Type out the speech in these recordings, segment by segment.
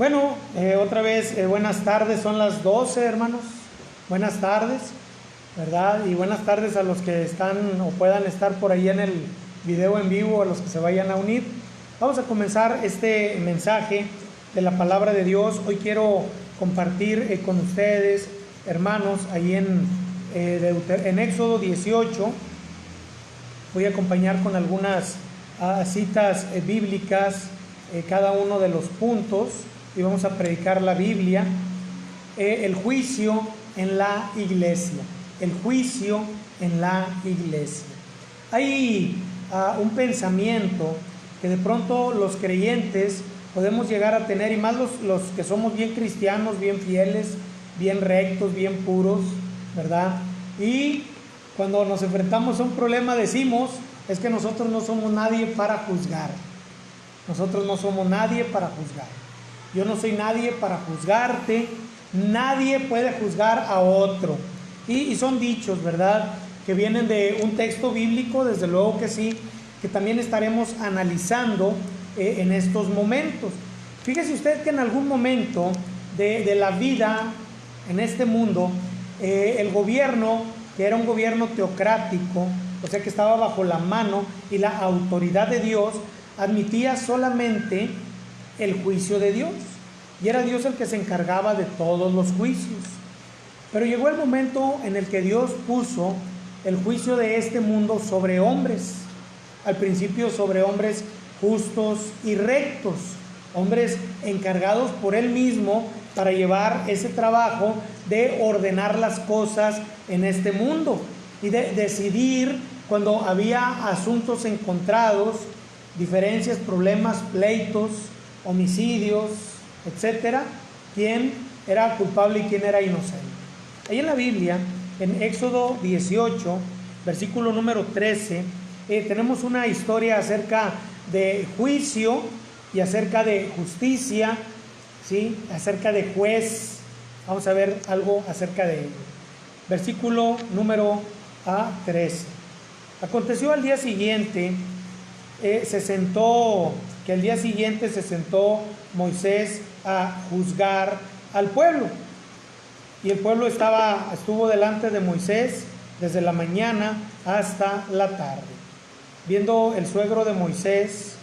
Bueno, otra vez, buenas tardes, son las 12, hermanos. Buenas tardes, ¿verdad? Y buenas tardes a los que están o puedan estar por ahí en el video en vivo, a los que se vayan a unir. Vamos a comenzar este mensaje de la palabra de Dios. Hoy quiero compartir con ustedes, hermanos, ahí en Éxodo 18. Voy a acompañar con algunas citas bíblicas cada uno de los puntos y vamos a predicar la Biblia. El juicio en la iglesia. El juicio en la iglesia. Hay un pensamiento que de pronto los creyentes podemos llegar a tener, y más los que somos bien cristianos, bien fieles, bien rectos, bien puros, ¿verdad? Y cuando nos enfrentamos a un problema decimos, es que nosotros no somos nadie para juzgar. Nosotros no somos nadie para juzgar. Yo no soy nadie para juzgarte. Nadie puede juzgar a otro. Y son dichos, ¿verdad?, que vienen de un texto bíblico, desde luego que sí, que también estaremos analizando en estos momentos. Fíjese usted que en algún momento de la vida en este mundo, el gobierno, que era un gobierno teocrático, o sea que estaba bajo la mano y la autoridad de Dios, admitía solamente el juicio de Dios, y era Dios el que se encargaba de todos los juicios. Pero llegó el momento en el que Dios puso el juicio de este mundo sobre hombres, al principio sobre hombres justos y rectos, hombres encargados por Él mismo para llevar ese trabajo de ordenar las cosas en este mundo y de decidir cuando había asuntos encontrados, diferencias, problemas, pleitos, homicidios, etcétera, quién era culpable y quién era inocente. Ahí en la Biblia, en Éxodo 18, versículo número 13, tenemos una historia acerca de juicio y acerca de justicia, ¿sí?, acerca de juez. Vamos a ver algo acerca de ello. Versículo número 13. Aconteció al día siguiente, al día siguiente se sentó Moisés a juzgar al pueblo. Y el pueblo estuvo delante de Moisés desde la mañana hasta la tarde. Viendo el suegro de Moisés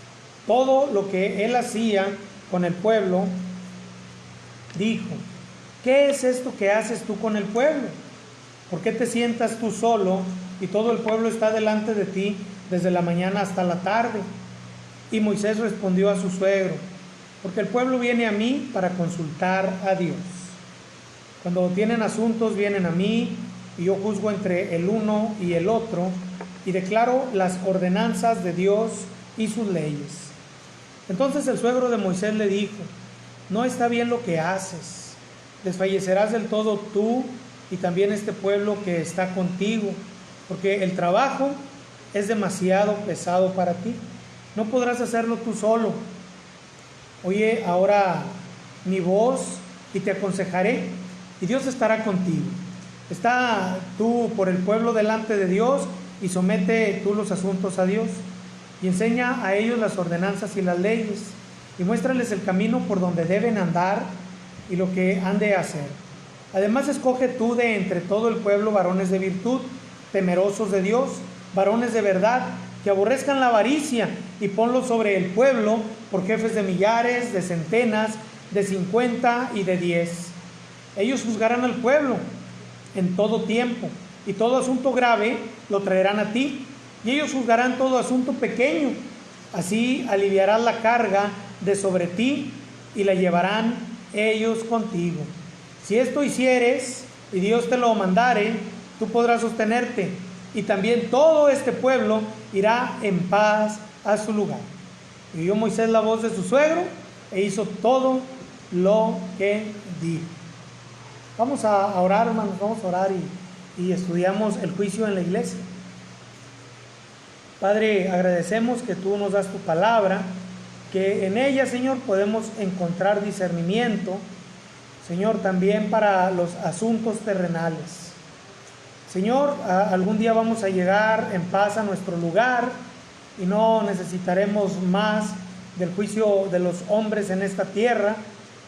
todo lo que él hacía con el pueblo, dijo: ¿qué es esto que haces tú con el pueblo? ¿Por qué te sientas tú solo y todo el pueblo está delante de ti desde la mañana hasta la tarde? Y Moisés respondió a su suegro: porque el pueblo viene a mí para consultar a Dios. Cuando tienen asuntos vienen a mí, y yo juzgo entre el uno y el otro, y declaro las ordenanzas de Dios y sus leyes. Entonces el suegro de Moisés le dijo: no está bien lo que haces, desfallecerás del todo tú y también este pueblo que está contigo, porque el trabajo es demasiado pesado para ti, no podrás hacerlo tú solo. Oye ahora mi voz y te aconsejaré, y Dios estará contigo. Está tú por el pueblo delante de Dios y somete tú los asuntos a Dios, y enseña a ellos las ordenanzas y las leyes, y muéstrales el camino por donde deben andar y lo que han de hacer. Además escoge tú de entre todo el pueblo varones de virtud, temerosos de Dios, varones de verdad, que aborrezcan la avaricia, y ponlos sobre el pueblo por jefes de millares, de centenas, de 50 y de 10. Ellos juzgarán al pueblo en todo tiempo, y todo asunto grave lo traerán a ti, y ellos juzgarán todo asunto pequeño. Así aliviarás la carga de sobre ti, y la llevarán ellos contigo. Si esto hicieres, y Dios te lo mandare, tú podrás sostenerte, y también todo este pueblo irá en paz a su lugar. Y oyó Moisés la voz de su suegro, e hizo todo lo que dijo. Vamos a orar, hermanos, vamos a orar y estudiamos el juicio en la iglesia. Padre, agradecemos que tú nos das tu palabra, que en ella, Señor, podemos encontrar discernimiento, Señor, también para los asuntos terrenales. Señor, algún día vamos a llegar en paz a nuestro lugar y no necesitaremos más del juicio de los hombres en esta tierra,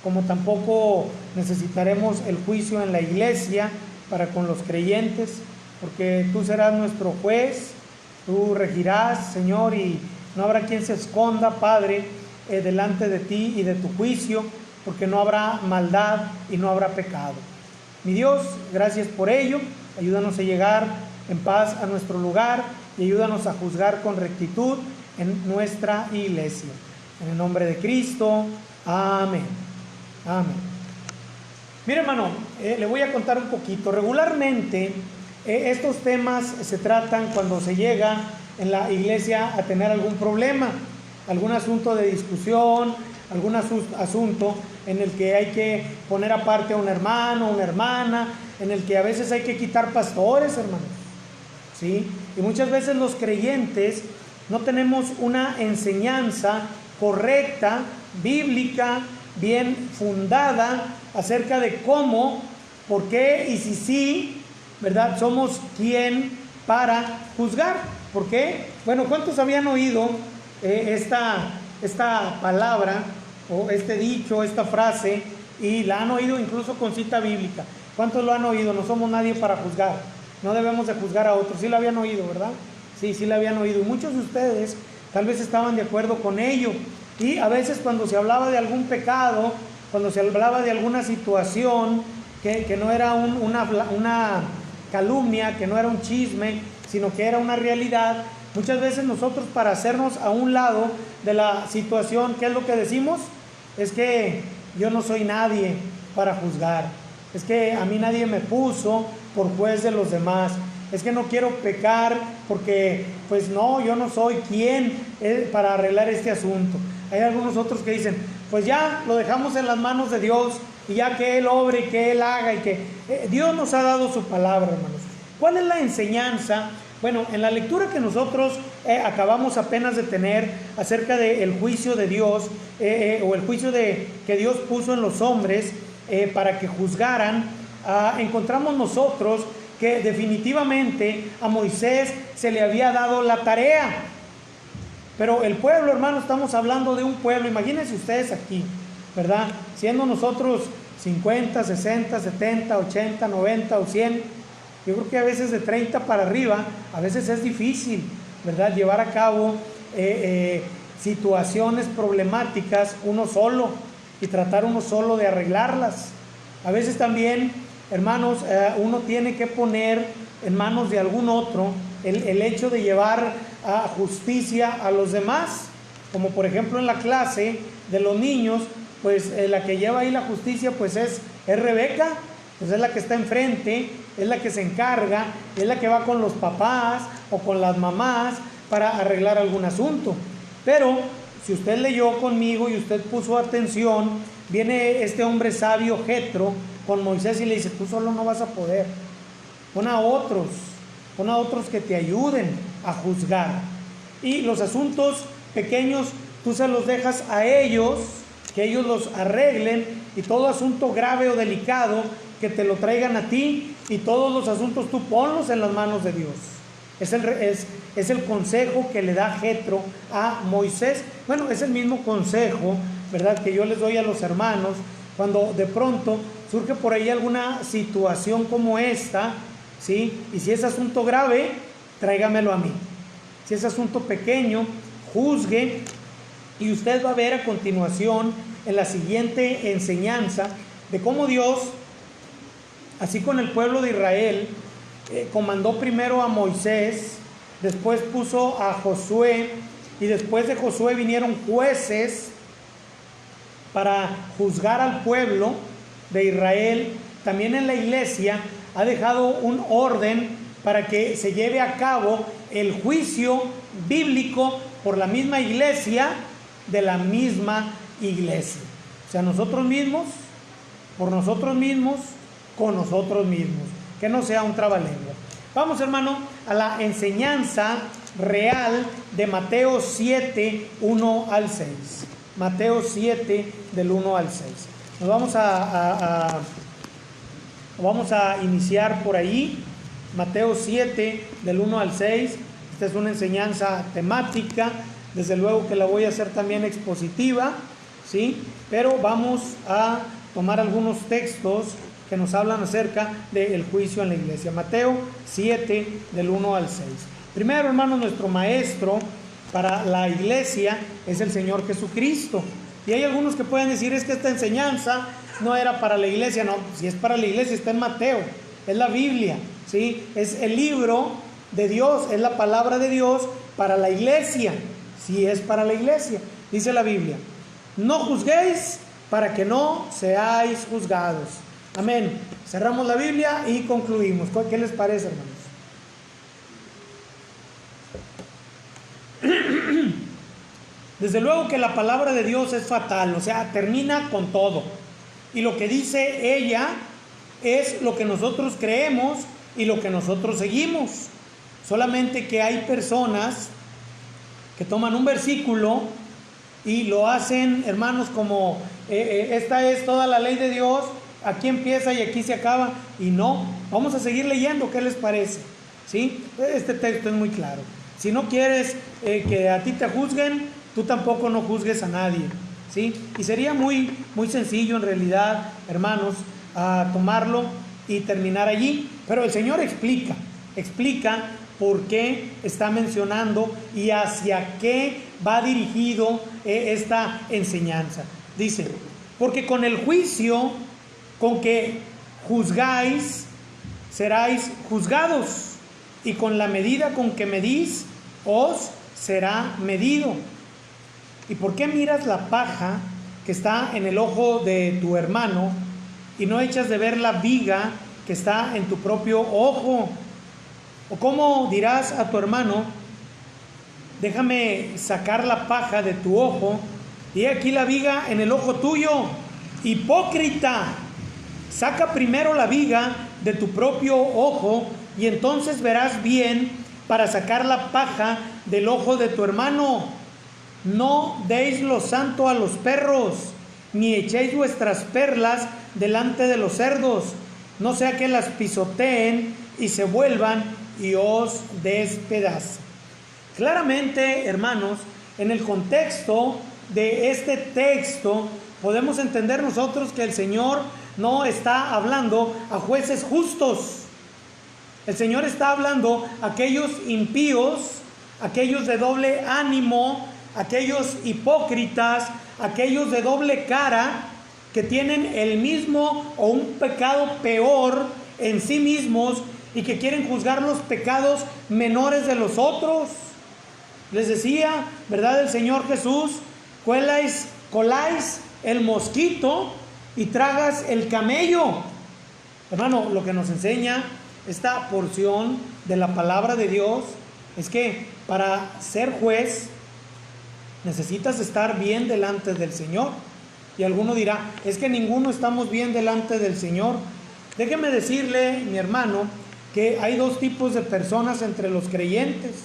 como tampoco necesitaremos el juicio en la iglesia para con los creyentes, porque tú serás nuestro juez, tú regirás, Señor, y no habrá quien se esconda, Padre, delante de ti y de tu juicio, porque no habrá maldad y no habrá pecado. Mi Dios, gracias por ello. Ayúdanos a llegar en paz a nuestro lugar y ayúdanos a juzgar con rectitud en nuestra iglesia. En el nombre de Cristo, amén. Amén. Mire, hermano, le voy a contar un poquito. Regularmente estos temas se tratan cuando se llega en la iglesia a tener algún problema, algún asunto de discusión, algún asunto en el que hay que poner aparte a un hermano, una hermana, en el que a veces hay que quitar pastores, hermanos, ¿sí? Y muchas veces los creyentes no tenemos una enseñanza correcta, bíblica, bien fundada acerca de cómo, por qué y si sí, ¿verdad? Somos quien para juzgar. ¿Por qué? Bueno, ¿cuántos habían oído esta palabra o este dicho, esta frase, y la han oído incluso con cita bíblica? ¿Cuántos lo han oído? No somos nadie para juzgar, no debemos de juzgar a otros. Sí la habían oído, ¿verdad? Sí la habían oído, y muchos de ustedes tal vez estaban de acuerdo con ello. Y a veces cuando se hablaba de algún pecado, cuando se hablaba de alguna situación que no era una calumnia, que no era un chisme, sino que era una realidad, muchas veces nosotros, para hacernos a un lado de la situación, ¿qué es lo que decimos? Es que yo no soy nadie para juzgar, es que a mí nadie me puso por juez de los demás, es que no quiero pecar porque pues no, yo no soy quien para arreglar este asunto. Hay algunos otros que dicen, pues ya lo dejamos en las manos de Dios, y ya que Él obre, que Él haga, y que Dios nos ha dado su palabra, hermanos. ¿Cuál es la enseñanza? Bueno, en la lectura que nosotros acabamos apenas de tener acerca del juicio de Dios, o el juicio que Dios puso en los hombres para que juzgaran, encontramos nosotros que definitivamente a Moisés se le había dado la tarea. Pero el pueblo, hermano, estamos hablando de un pueblo, imagínense ustedes aquí, ¿verdad? Siendo nosotros 50, 60, 70, 80, 90 o 100, yo creo que a veces de 30 para arriba, a veces es difícil, ¿verdad?, llevar a cabo situaciones problemáticas uno solo y tratar uno solo de arreglarlas. A veces también, hermanos, uno tiene que poner en manos de algún otro el hecho de llevar a justicia a los demás, como por ejemplo en la clase de los niños, pues la que lleva ahí la justicia pues es Rebeca, pues es la que está enfrente, es la que se encarga, es la que va con los papás o con las mamás para arreglar algún asunto. Pero si usted leyó conmigo y usted puso atención, viene este hombre sabio Jetro con Moisés y le dice, tú solo no vas a poder, pon a otros que te ayuden a juzgar, y los asuntos pequeños tú se los dejas a ellos, que ellos los arreglen, y todo asunto grave o delicado que te lo traigan a ti, y todos los asuntos tú ponlos en las manos de Dios. Es el consejo que le da Jetro a Moisés. Bueno, es el mismo consejo, ¿verdad?, que yo les doy a los hermanos cuando de pronto surge por ahí alguna situación como esta, ¿sí? Y si es asunto grave, tráigamelo a mí. Si es asunto pequeño, juzgue, y usted va a ver a continuación en la siguiente enseñanza de cómo Dios, así con el pueblo de Israel, comandó primero a Moisés, después puso a Josué, y después de Josué vinieron jueces para juzgar al pueblo de Israel. También en la iglesia ha dejado un orden para que se lleve a cabo el juicio bíblico por la misma iglesia, de la misma iglesia. O sea, nosotros mismos, por nosotros mismos, con nosotros mismos. Que no sea un trabalengua. Vamos, hermano, a la enseñanza real de Mateo 7, 1 al 6. Mateo 7, del 1 al 6. Nos vamos a iniciar por ahí. Mateo 7, del 1 al 6. Esta es una enseñanza temática. Desde luego que la voy a hacer también expositiva, ¿sí? Pero vamos a tomar algunos textos que nos hablan acerca del juicio en la iglesia. Mateo 7, del 1 al 6. Primero, hermanos, nuestro maestro para la iglesia es el Señor Jesucristo. Y hay algunos que pueden decir, es que esta enseñanza no era para la iglesia. No, si es para la iglesia, está en Mateo, es la Biblia, ¿sí? Es el libro de Dios, es la palabra de Dios para la iglesia. Si es para la iglesia, dice la Biblia: no juzguéis para que no seáis juzgados. Amén. Cerramos la Biblia y concluimos. ¿Qué les parece, hermanos? Desde luego que la palabra de Dios es fatal, o sea, termina con todo. Y lo que dice ella es lo que nosotros creemos y lo que nosotros seguimos. Solamente que hay personas que toman un versículo y lo hacen, hermanos, como esta es toda la ley de Dios, aquí empieza y aquí se acaba. Y no, vamos a seguir leyendo, ¿qué les parece? ¿Sí? Este texto es muy claro. Si no quieres que a ti te juzguen, tú tampoco no juzgues a nadie, ¿sí? Y sería muy, muy sencillo en realidad, hermanos, a tomarlo y terminar allí. Pero el Señor explica por qué está mencionando y hacia qué va dirigido esta enseñanza. Dice: porque con el juicio con que juzgáis, seráis juzgados, y con la medida con que medís, os será medido. ¿Y por qué miras la paja que está en el ojo de tu hermano y no echas de ver la viga que está en tu propio ojo? ¿O cómo dirás a tu hermano: déjame sacar la paja de tu ojo, y aquí la viga en el ojo tuyo? Hipócrita, saca primero la viga de tu propio ojo, y entonces verás bien para sacar la paja del ojo de tu hermano. No deis lo santo a los perros, ni echéis vuestras perlas delante de los cerdos, no sea que las pisoteen y se vuelvan y os despedacen. Claramente, hermanos, en el contexto de este texto podemos entender nosotros que el Señor no está hablando a jueces justos. El Señor está hablando a aquellos impíos, aquellos de doble ánimo, aquellos hipócritas, aquellos de doble cara, que tienen el mismo o un pecado peor en sí mismos y que quieren juzgar los pecados menores de los otros. Les decía, ¿verdad?, el Señor Jesús: coláis el mosquito y tragas el camello. Hermano, lo que nos enseña esta porción de la palabra de Dios es que para ser juez necesitas estar bien delante del Señor. Y alguno dirá: es que ninguno estamos bien delante del Señor. Déjeme decirle, mi hermano, que hay dos tipos de personas entre los creyentes,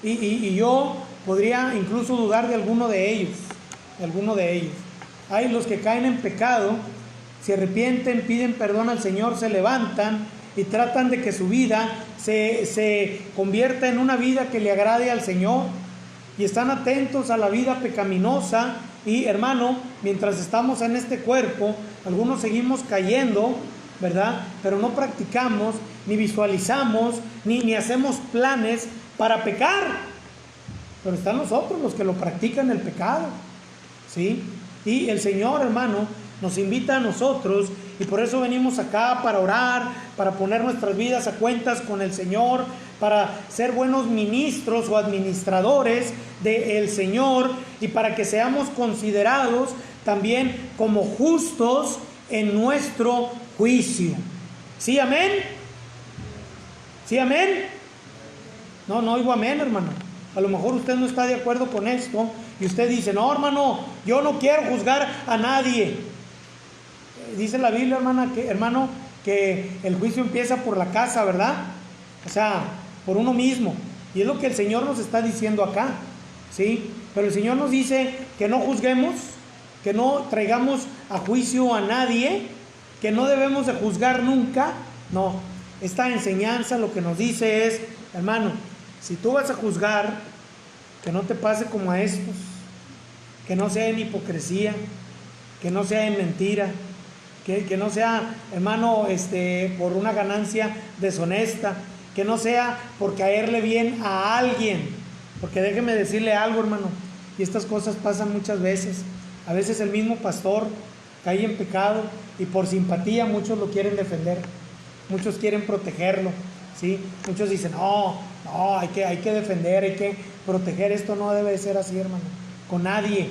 y yo podría incluso dudar de alguno de ellos. Hay los que caen en pecado, se arrepienten, piden perdón al Señor, se levantan y tratan de que su vida se convierta en una vida que le agrade al Señor, y están atentos a la vida pecaminosa. Y, hermano, mientras estamos en este cuerpo, algunos seguimos cayendo, ¿verdad? Pero no practicamos, ni visualizamos, ni hacemos planes para pecar. Pero están nosotros los que lo practican, el pecado, ¿sí? Y el Señor, hermano, nos invita a nosotros, y por eso venimos acá, para orar, para poner nuestras vidas a cuentas con el Señor, para ser buenos ministros o administradores del Señor, y para que seamos considerados también como justos en nuestro juicio. ¿Sí, amén? ¿Sí, amén? No oigo amén, hermano. A lo mejor usted no está de acuerdo con esto y usted dice: no, hermano, yo no quiero juzgar a nadie. Dice la Biblia, hermano, que el juicio empieza por la casa, ¿verdad? O sea, por uno mismo. Y es lo que el Señor nos está diciendo acá, ¿sí? Pero el Señor nos dice que no juzguemos, que no traigamos a juicio a nadie, que no debemos de juzgar nunca. No, esta enseñanza lo que nos dice es: hermano, si tú vas a juzgar, que no te pase como a estos, que no sea en hipocresía, que no sea en mentira, que no sea, hermano, por una ganancia deshonesta, que no sea por caerle bien a alguien, porque déjeme decirle algo, hermano, y estas cosas pasan muchas veces. A veces el mismo pastor cae en pecado y por simpatía muchos lo quieren defender, muchos quieren protegerlo, ¿sí? Muchos dicen, no, hay que defender, hay que proteger. Esto no debe de ser así, hermano, con nadie.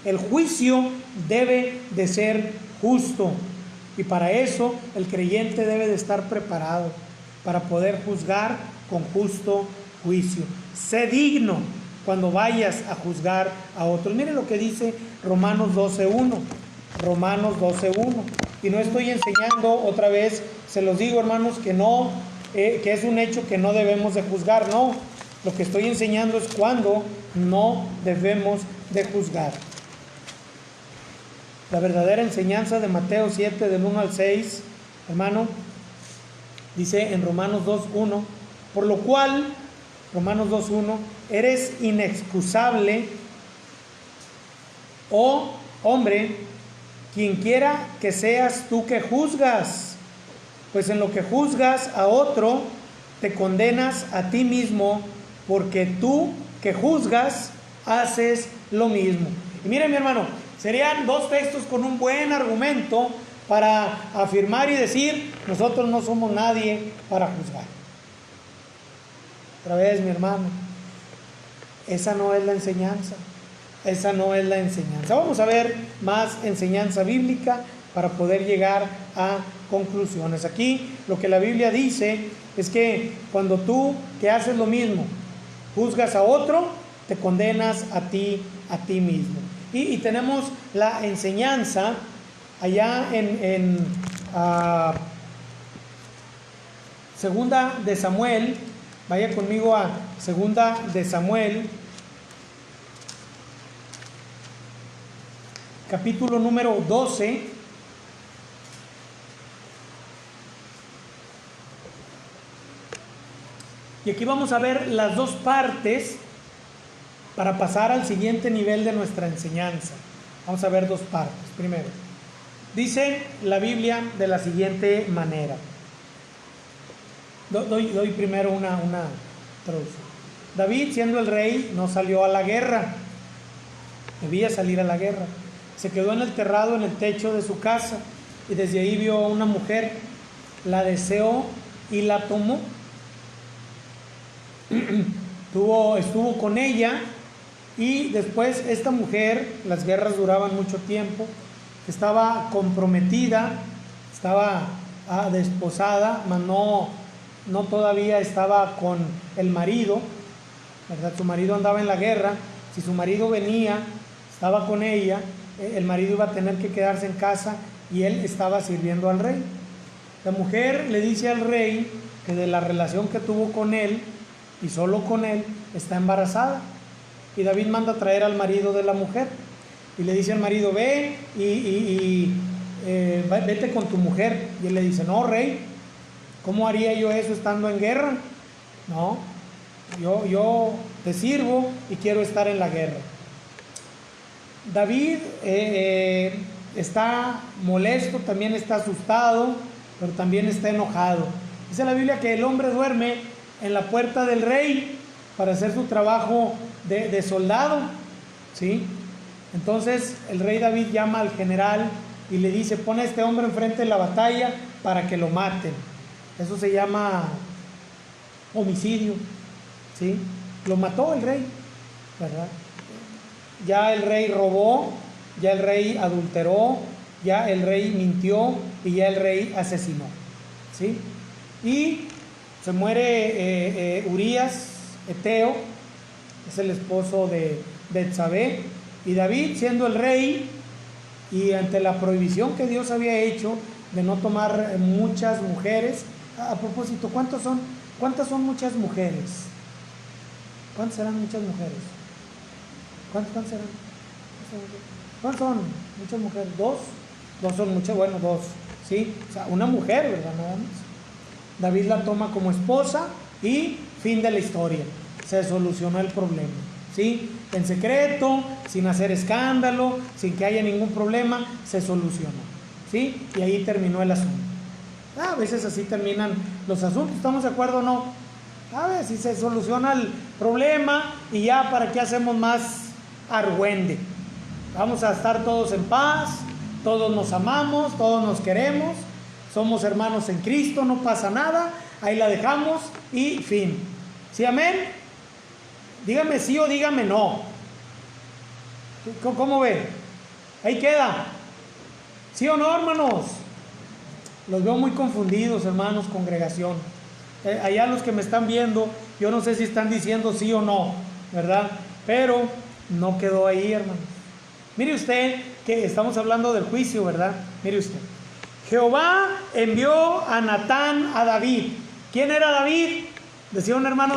El juicio debe de ser justo, y para eso el creyente debe de estar preparado para poder juzgar con justo juicio. Sé digno cuando vayas a juzgar a otros. Mire lo que dice Romanos 12:1. Romanos 12:1. Y no estoy enseñando, otra vez se los digo, hermanos, que no, que es un hecho que no debemos de juzgar. No, lo que estoy enseñando es cuando no debemos de juzgar. La verdadera enseñanza de Mateo 7, del 1 al 6, hermano, dice en Romanos 2:1, por lo cual, Romanos 2:1, eres inexcusable, oh hombre, quien quiera que seas tú que juzgas, pues en lo que juzgas a otro, te condenas a ti mismo, porque tú que juzgas, haces lo mismo. Y mire, mi hermano, serían dos textos con un buen argumento para afirmar y decir, nosotros no somos nadie para juzgar. Otra vez, mi hermano, esa no es la enseñanza. Esa no es la enseñanza. Vamos a ver más enseñanza bíblica para poder llegar a conclusiones. Aquí lo que la Biblia dice es que cuando tú que haces lo mismo, juzgas a otro, te condenas a ti mismo. Y tenemos la enseñanza allá en Segunda de Samuel. Vaya conmigo a Segunda de Samuel, capítulo número 12. Y aquí vamos a ver las dos partes para pasar al siguiente nivel de nuestra enseñanza. Vamos a ver dos partes. Primero, dice la Biblia de la siguiente manera. Doy primero una traducción. David, siendo el rey, no salió a la guerra. Debía salir a la guerra. Se quedó en el terrado, en el techo de su casa, y desde ahí vio a una mujer, la deseó y la tomó. Estuvo con ella, y después esta mujer, las guerras duraban mucho tiempo, estaba comprometida, estaba desposada, mas no todavía estaba con el marido, ¿verdad? Su marido andaba en la guerra. Si su marido venía, estaba con ella, el marido iba a tener que quedarse en casa y él estaba sirviendo al rey. La mujer le dice al rey que de la relación que tuvo con él y solo con él está embarazada, y David manda a traer al marido de la mujer y le dice al marido, ve vete con tu mujer. Y él le dice, no, rey, ¿cómo haría yo eso estando en guerra? No, yo te sirvo y quiero estar en la guerra. David está molesto, también está asustado, pero también está enojado. Dice la Biblia que el hombre duerme en la puerta del rey para hacer su trabajo de soldado, ¿sí? Entonces el rey David llama al general y le dice, pon a este hombre enfrente de la batalla para que lo maten. Eso se llama homicidio, ¿sí? Lo mató el rey, ¿verdad? Ya el rey robó, ya el rey adulteró, ya el rey mintió y ya el rey asesinó, ¿sí? Y se muere Urías, Eteo, es el esposo de Betsabé, y David, siendo el rey y ante la prohibición que Dios había hecho de no tomar muchas mujeres. A propósito, ¿cuántas son muchas mujeres? ¿Cuántas serán muchas mujeres? ¿Cuántas serán? ¿Cuántas son muchas mujeres? ¿Dos son muchas? Bueno, dos, ¿sí? O sea, una mujer, ¿verdad? Nada más. David la toma como esposa y fin de la historia. Se solucionó el problema, ¿sí? en secreto, sin hacer escándalo, sin que haya ningún problema, se solucionó, ¿sí? Y ahí terminó el asunto. A veces así terminan los asuntos, ¿estamos de acuerdo o no? A ver si se soluciona el problema y ya para qué hacemos más argüende. Vamos a estar todos en paz, todos nos amamos, todos nos queremos, somos hermanos en Cristo, no pasa nada, ahí la dejamos y fin. ¿Sí, amén? Dígame sí o dígame no. ¿Cómo ven? Ahí queda. ¿Sí o no, hermanos? Los veo muy confundidos, hermanos, congregación. Allá los que me están viendo, yo no sé si están diciendo sí o no, ¿verdad? Pero no quedó ahí, hermanos. Mire usted que estamos hablando del juicio, ¿verdad? Mire usted. Jehová envió a Natán a David. ¿Quién era David? Decía un hermano,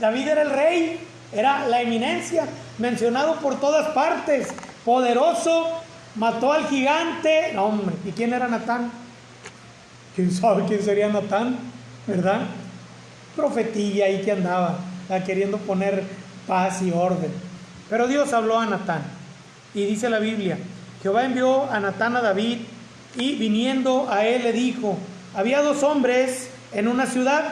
David era el rey, era la eminencia, mencionado por todas partes, poderoso, mató al gigante. No, hombre, ¿y quién era Natán? ¿Quién sabe quién sería Natán? ¿Verdad? Profetilla ahí que andaba, queriendo poner paz y orden. Pero Dios habló a Natán. Y dice la Biblia, Jehová envió a Natán a David y viniendo a él le dijo, había dos hombres en una ciudad,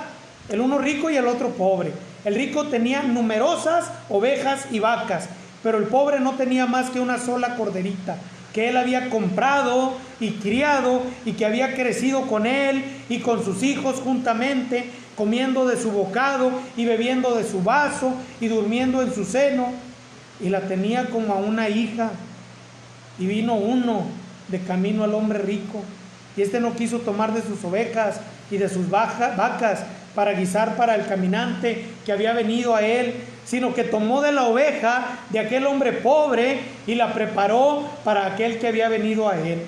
el uno rico y el otro pobre. El rico tenía numerosas ovejas y vacas, pero el pobre no tenía más que una sola corderita, que él había comprado y criado y que había crecido con él y con sus hijos juntamente, comiendo de su bocado y bebiendo de su vaso y durmiendo en su seno, y la tenía como a una hija. Y vino uno de camino al hombre rico, y este no quiso tomar de sus ovejas y de sus vacas para guisar para el caminante que había venido a él, sino que tomó de la oveja de aquel hombre pobre y la preparó para aquel que había venido a él.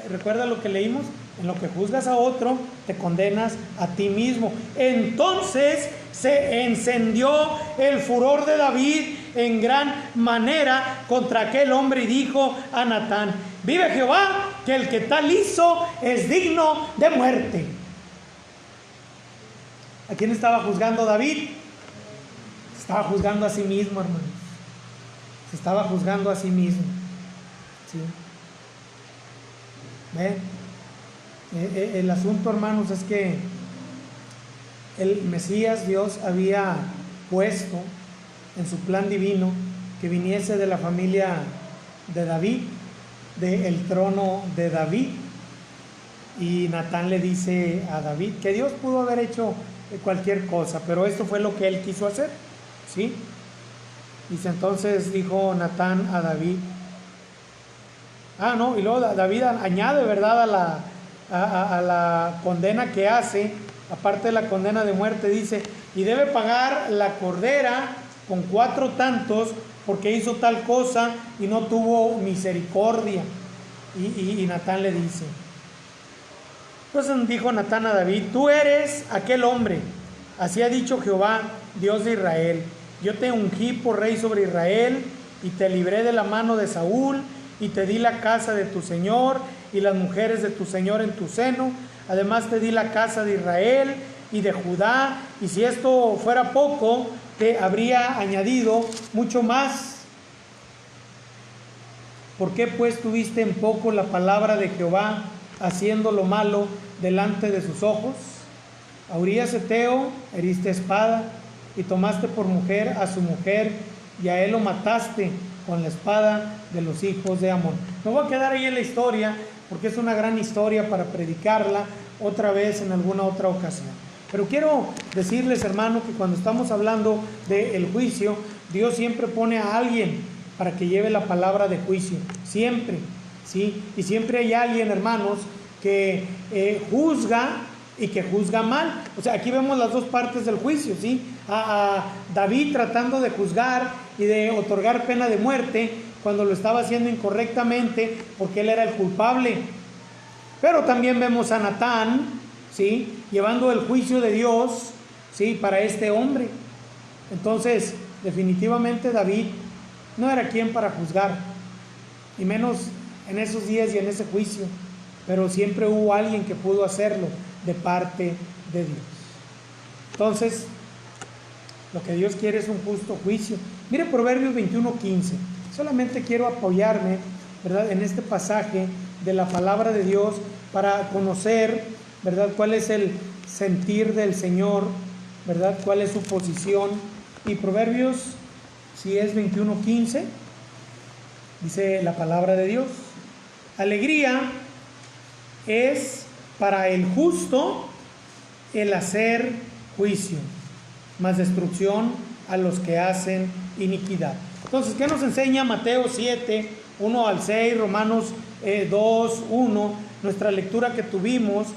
¿Recuerda lo que leímos? En lo que juzgas a otro, te condenas a ti mismo. Entonces se encendió el furor de David en gran manera contra aquel hombre y dijo a Natán, vive Jehová, que el que tal hizo es digno de muerte. ¿A quién estaba juzgando David? Se estaba juzgando a sí mismo, hermanos. Se estaba juzgando a sí mismo. ¿Sí? ¿Ven? El asunto, hermanos, es que el Mesías, Dios había puesto en su plan divino que viniese de la familia de David, del trono de David. Y Natán le dice a David que Dios pudo haber hecho cualquier cosa, pero esto fue lo que él quiso hacer, ¿sí? Dice, entonces dijo Natán a David, no, y luego David añade, ¿verdad?, a la condena que hace, aparte de la condena de muerte, dice, y debe pagar la cordera con 4 tantos, porque hizo tal cosa y no tuvo misericordia. Y Natán le dice, entonces dijo Natán a David, tú eres aquel hombre, así ha dicho Jehová, Dios de Israel, yo te ungí por rey sobre Israel, y te libré de la mano de Saúl, y te di la casa de tu señor, y las mujeres de tu señor en tu seno, además te di la casa de Israel y de Judá, y si esto fuera poco, te habría añadido mucho más. ¿Por qué pues tuviste en poco la palabra de Jehová, haciendo lo malo delante de sus ojos? A Urías Eteo heriste espada, y tomaste por mujer a su mujer, y a él lo mataste con la espada de los hijos de Amón. Me voy a quedar ahí en la historia, porque es una gran historia para predicarla otra vez en alguna otra ocasión. Pero quiero decirles, hermano, que cuando estamos hablando del juicio, Dios siempre pone a alguien para que lleve la palabra de juicio, siempre, ¿sí? Y siempre hay alguien, hermanos, que juzga y que juzga mal. O sea, aquí vemos las dos partes del juicio, ¿sí? A David tratando de juzgar y de otorgar pena de muerte cuando lo estaba haciendo incorrectamente, porque él era el culpable. Pero también vemos a Natán, ¿sí?, llevando el juicio de Dios, ¿sí?, para este hombre. Entonces, definitivamente David no era quien para juzgar, y menos en esos días y en ese juicio, pero siempre hubo alguien que pudo hacerlo de parte de Dios. Entonces, Lo que Dios quiere es un justo juicio. Mire Proverbios 21:15. Solamente quiero apoyarme, ¿verdad?, en este pasaje de la palabra de Dios para conocer, ¿verdad?, cuál es el sentir del Señor, ¿verdad?, cuál es su posición. Y Proverbios, si es 21:15, dice la palabra de Dios: alegría es para el justo el hacer juicio, mas destrucción a los que hacen iniquidad. Entonces, ¿qué nos enseña Mateo 7, 1 al 6, Romanos 2, 1, nuestra lectura que tuvimos?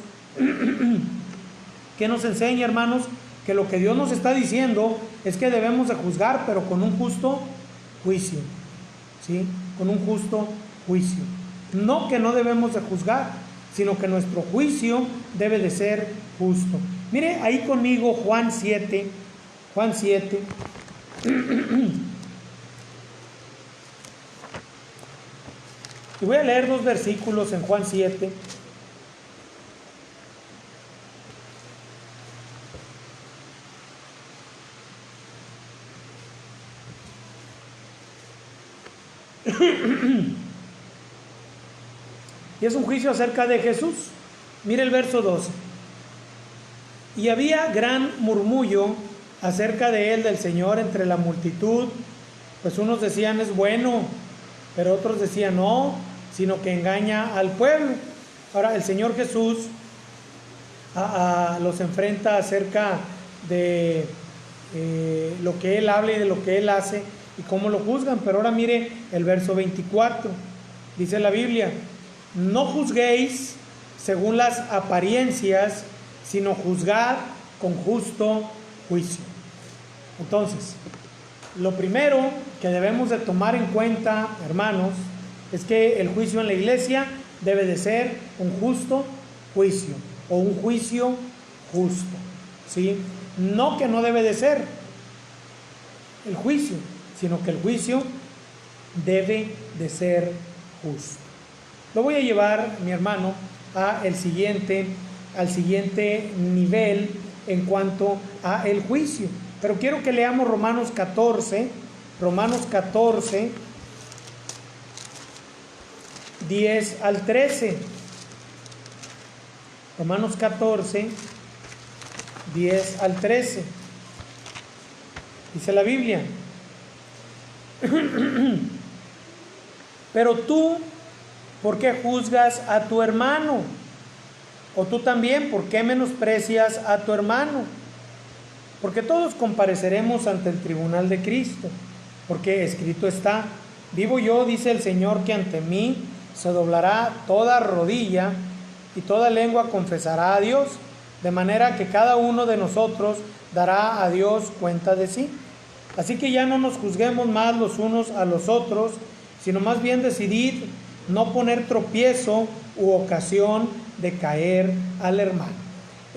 ¿Qué nos enseña, hermanos? Que lo que Dios nos está diciendo es que debemos de juzgar, pero con un justo juicio, ¿sí? Con un justo juicio. No que no debemos de juzgar, sino que nuestro juicio debe de ser justo. Mire ahí conmigo Juan 7. Y voy a leer 2 versículos en Juan 7. Y es un juicio acerca de Jesús. Mire el verso 12. Y había gran murmullo acerca de él, del Señor, entre la multitud, pues unos decían es bueno, pero otros decían no, sino que engaña al pueblo. Ahora el Señor Jesús los enfrenta acerca de lo que Él habla y de lo que Él hace y cómo lo juzgan. Pero ahora mire el verso 24, dice la Biblia: no juzguéis según las apariencias, sino juzgad con justo juicio. Entonces, lo primero que debemos de tomar en cuenta, hermanos, es que el juicio en la iglesia debe de ser un justo juicio o un juicio justo, ¿sí? No que no debe de ser el juicio, sino que el juicio debe de ser justo. Lo voy a llevar, mi hermano, al siguiente nivel en cuanto a el juicio. Pero quiero que leamos Romanos 14, 10 al 13. Romanos 14, 10 al 13. Dice la Biblia: pero tú, ¿por qué juzgas a tu hermano? O tú también, ¿por qué menosprecias a tu hermano? Porque todos compareceremos ante el tribunal de Cristo, porque escrito está: vivo yo, dice el Señor, que ante mí se doblará toda rodilla y toda lengua confesará a Dios, de manera que cada uno de nosotros dará a Dios cuenta de sí. Así que ya no nos juzguemos más los unos a los otros, sino más bien decidid no poner tropiezo u ocasión de caer al hermano.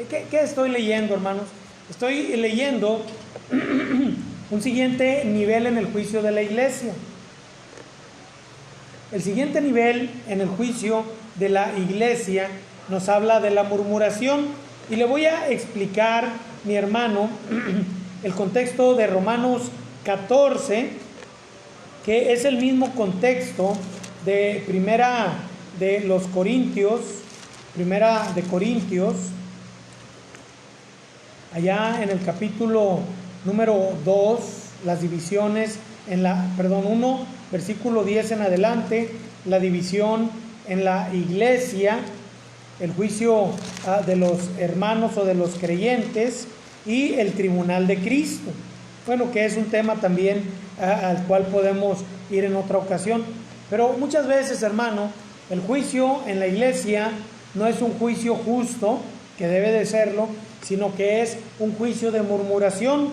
¿Qué estoy leyendo, hermanos? Estoy leyendo un siguiente nivel en el juicio de la iglesia. El siguiente nivel en el juicio de la iglesia nos habla de la murmuración. Y le voy a explicar, mi hermano, el contexto de Romanos 14, que es el mismo contexto de primera de Corintios, allá en el capítulo número 2, las divisiones 1, versículo 10 en adelante, la división en la iglesia, el juicio de los hermanos o de los creyentes y el tribunal de Cristo. Bueno, que es un tema también al cual podemos ir en otra ocasión. Pero muchas veces, hermano, el juicio en la iglesia no es un juicio justo, que debe de serlo, sino que es un juicio de murmuración,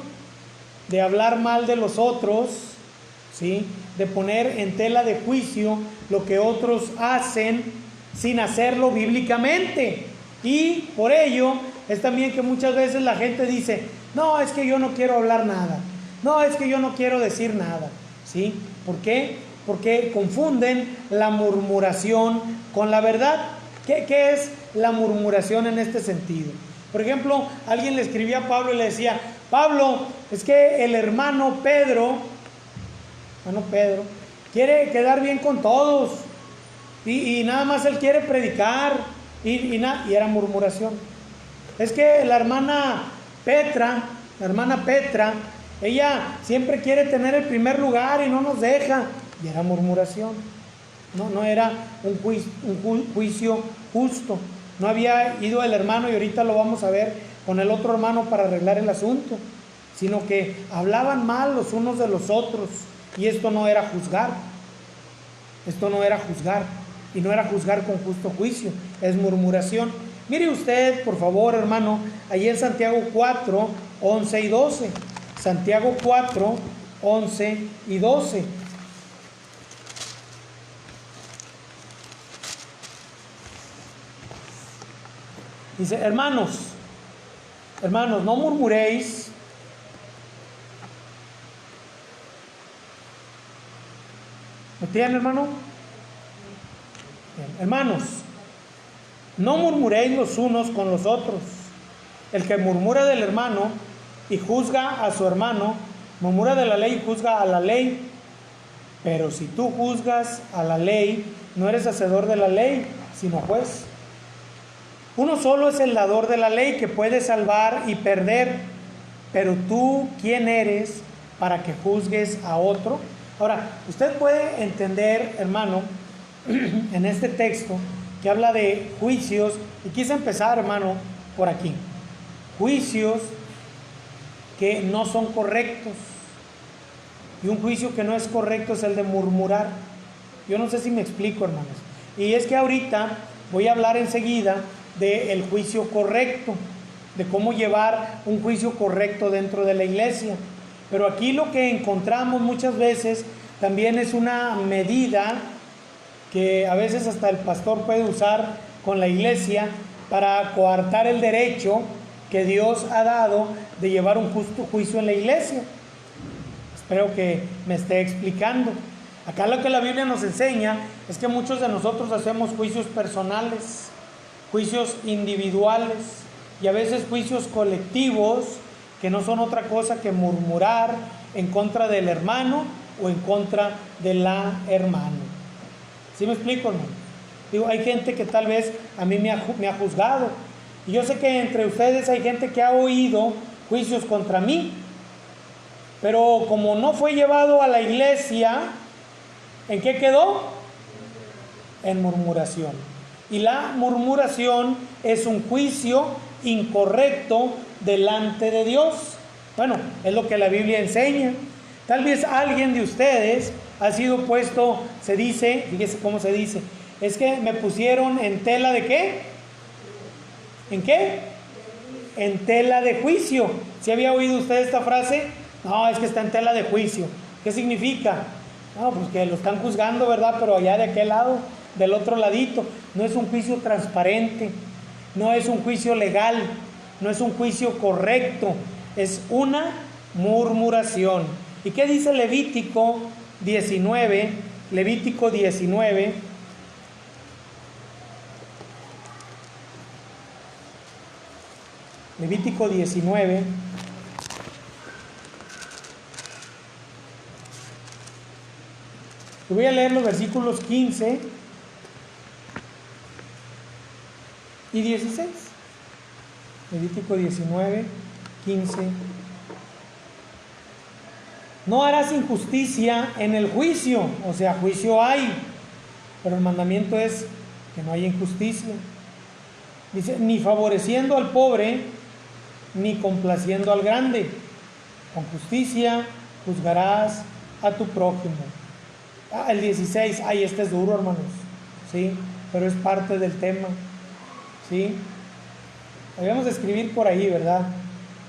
de hablar mal de los otros, ¿sí?, de poner en tela de juicio lo que otros hacen sin hacerlo bíblicamente. Y por ello es también que muchas veces la gente dice: no, es que yo no quiero hablar nada, no, es que yo no quiero decir nada, ¿sí? ¿Por qué? Porque confunden la murmuración con la verdad. ¿Qué es la murmuración en este sentido? Por ejemplo, alguien le escribía a Pablo y le decía: Pablo, es que el hermano Pedro, quiere quedar bien con todos y nada más él quiere predicar y era murmuración. Es que la hermana Petra, ella siempre quiere tener el primer lugar y no nos deja, y era murmuración. No era un juicio justo. No había ido el hermano, y ahorita lo vamos a ver con el otro hermano para arreglar el asunto, sino que hablaban mal los unos de los otros, y esto no era juzgar. Y no era juzgar con justo juicio, es murmuración. Mire usted, por favor, hermano, ahí en Santiago 4, 11 y 12. Santiago 4, 11 y 12. Dice, hermanos, no murmuréis. ¿Me entienden, hermano? Bien. Hermanos, no murmuréis los unos con los otros. El que murmura del hermano y juzga a su hermano, murmura de la ley y juzga a la ley. Pero si tú juzgas a la ley, no eres hacedor de la ley, sino juez. Uno solo es el dador de la ley, que puede salvar y perder. Pero tú, ¿quién eres para que juzgues a otro? Ahora, usted puede entender, hermano, en este texto que habla de juicios, y quise empezar, hermano, por aquí. Juicios que no son correctos. Y un juicio que no es correcto es el de murmurar. Yo no sé si me explico, hermanos. Y es que ahorita voy a hablar enseguida del juicio correcto, de cómo llevar un juicio correcto dentro de la iglesia. Pero aquí lo que encontramos muchas veces también es una medida que a veces hasta el pastor puede usar con la iglesia para coartar el derecho que Dios ha dado de llevar un justo juicio en la iglesia. Espero que me esté explicando. Acá lo que la Biblia nos enseña es que muchos de nosotros hacemos juicios personales, juicios individuales y a veces juicios colectivos que no son otra cosa que murmurar en contra del hermano o en contra de la hermana. ¿Sí me explico, hermano? Digo, hay gente que tal vez a mí me ha juzgado, y yo sé que entre ustedes hay gente que ha oído juicios contra mí, pero como no fue llevado a la iglesia, ¿en qué quedó? En murmuración. Y la murmuración es un juicio incorrecto delante de Dios. Bueno, es lo que la Biblia enseña. Tal vez alguien de ustedes ha sido puesto, se dice, fíjese cómo se dice, es que me pusieron en tela de ¿qué? ¿En qué? En tela de juicio. ¿Sí había oído usted esta frase? No, es que está en tela de juicio. ¿Qué significa? No, pues que lo están juzgando, ¿verdad? Pero allá de aquel lado, del otro ladito. No es un juicio transparente, no es un juicio legal, no es un juicio correcto, es una murmuración. ¿Y qué dice Levítico 19? Levítico 19. Levítico 19. Te voy a leer los versículos 15 y 16. Levítico 19, 15. No harás injusticia en el juicio, o sea, juicio hay, pero el mandamiento es que no haya injusticia. Dice, ni favoreciendo al pobre, ni complaciendo al grande. Con justicia juzgarás a tu prójimo. El 16, ay, este es duro, hermanos, ¿sí? Pero es parte del tema, ¿sí? Debemos escribir por ahí, ¿verdad?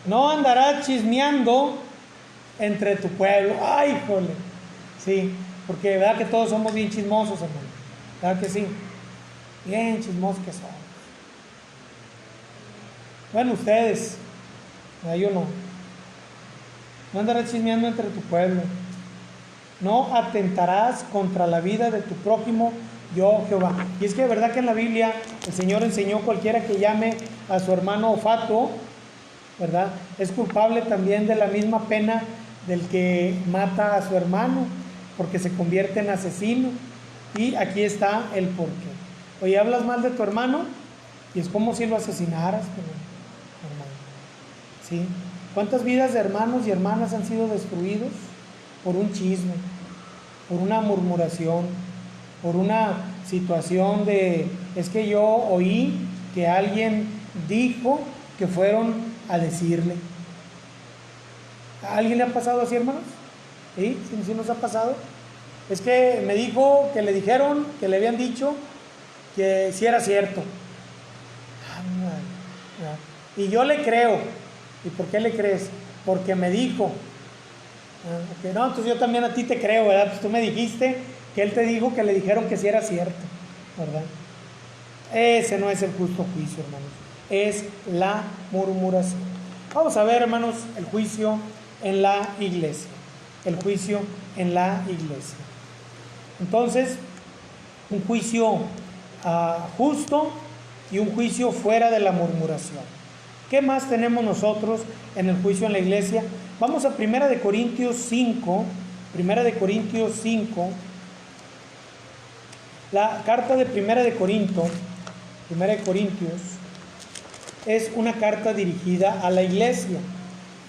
No andarás chismeando entre tu pueblo. Ay, jole, sí, porque verdad que todos somos bien chismosos, hermano, verdad que sí, bien chismosos que somos. Bueno, ustedes, yo no. No andarás chismeando entre tu pueblo. No atentarás contra la vida de tu prójimo, yo Jehová. Y es que de verdad que en la Biblia el Señor enseñó: cualquiera que llame a su hermano fatuo, ¿verdad? Es culpable también de la misma pena del que mata a su hermano, porque se convierte en asesino. Y aquí está el porqué. Oye, hablas mal de tu hermano y es como si lo asesinaras, hermano. ¿Sí? ¿Cuántas vidas de hermanos y hermanas han sido destruidos por un chisme, por una murmuración, por una situación de, es que yo oí que alguien dijo que fueron a decirle? ¿A alguien le ha pasado así, hermanos? ¿Sí? ¿Sí nos ha pasado? Es que me dijo que le dijeron, que le habían dicho que sí era cierto. Y yo le creo. ¿Y por qué le crees? Porque me dijo. Okay, no, entonces yo también a ti te creo, ¿verdad? Pues tú me dijiste que él te dijo que le dijeron que sí era cierto, ¿verdad? Ese no es el justo juicio, hermanos. Es la murmuración. Vamos a ver, hermanos, el juicio en la iglesia. El juicio en la iglesia. Entonces, un juicio justo y un juicio fuera de la murmuración. ¿Qué más tenemos nosotros en el juicio en la iglesia? Vamos a 1 de Corintios 5. 1 de Corintios 5. La carta de 1 de Corintios es una carta dirigida a la iglesia.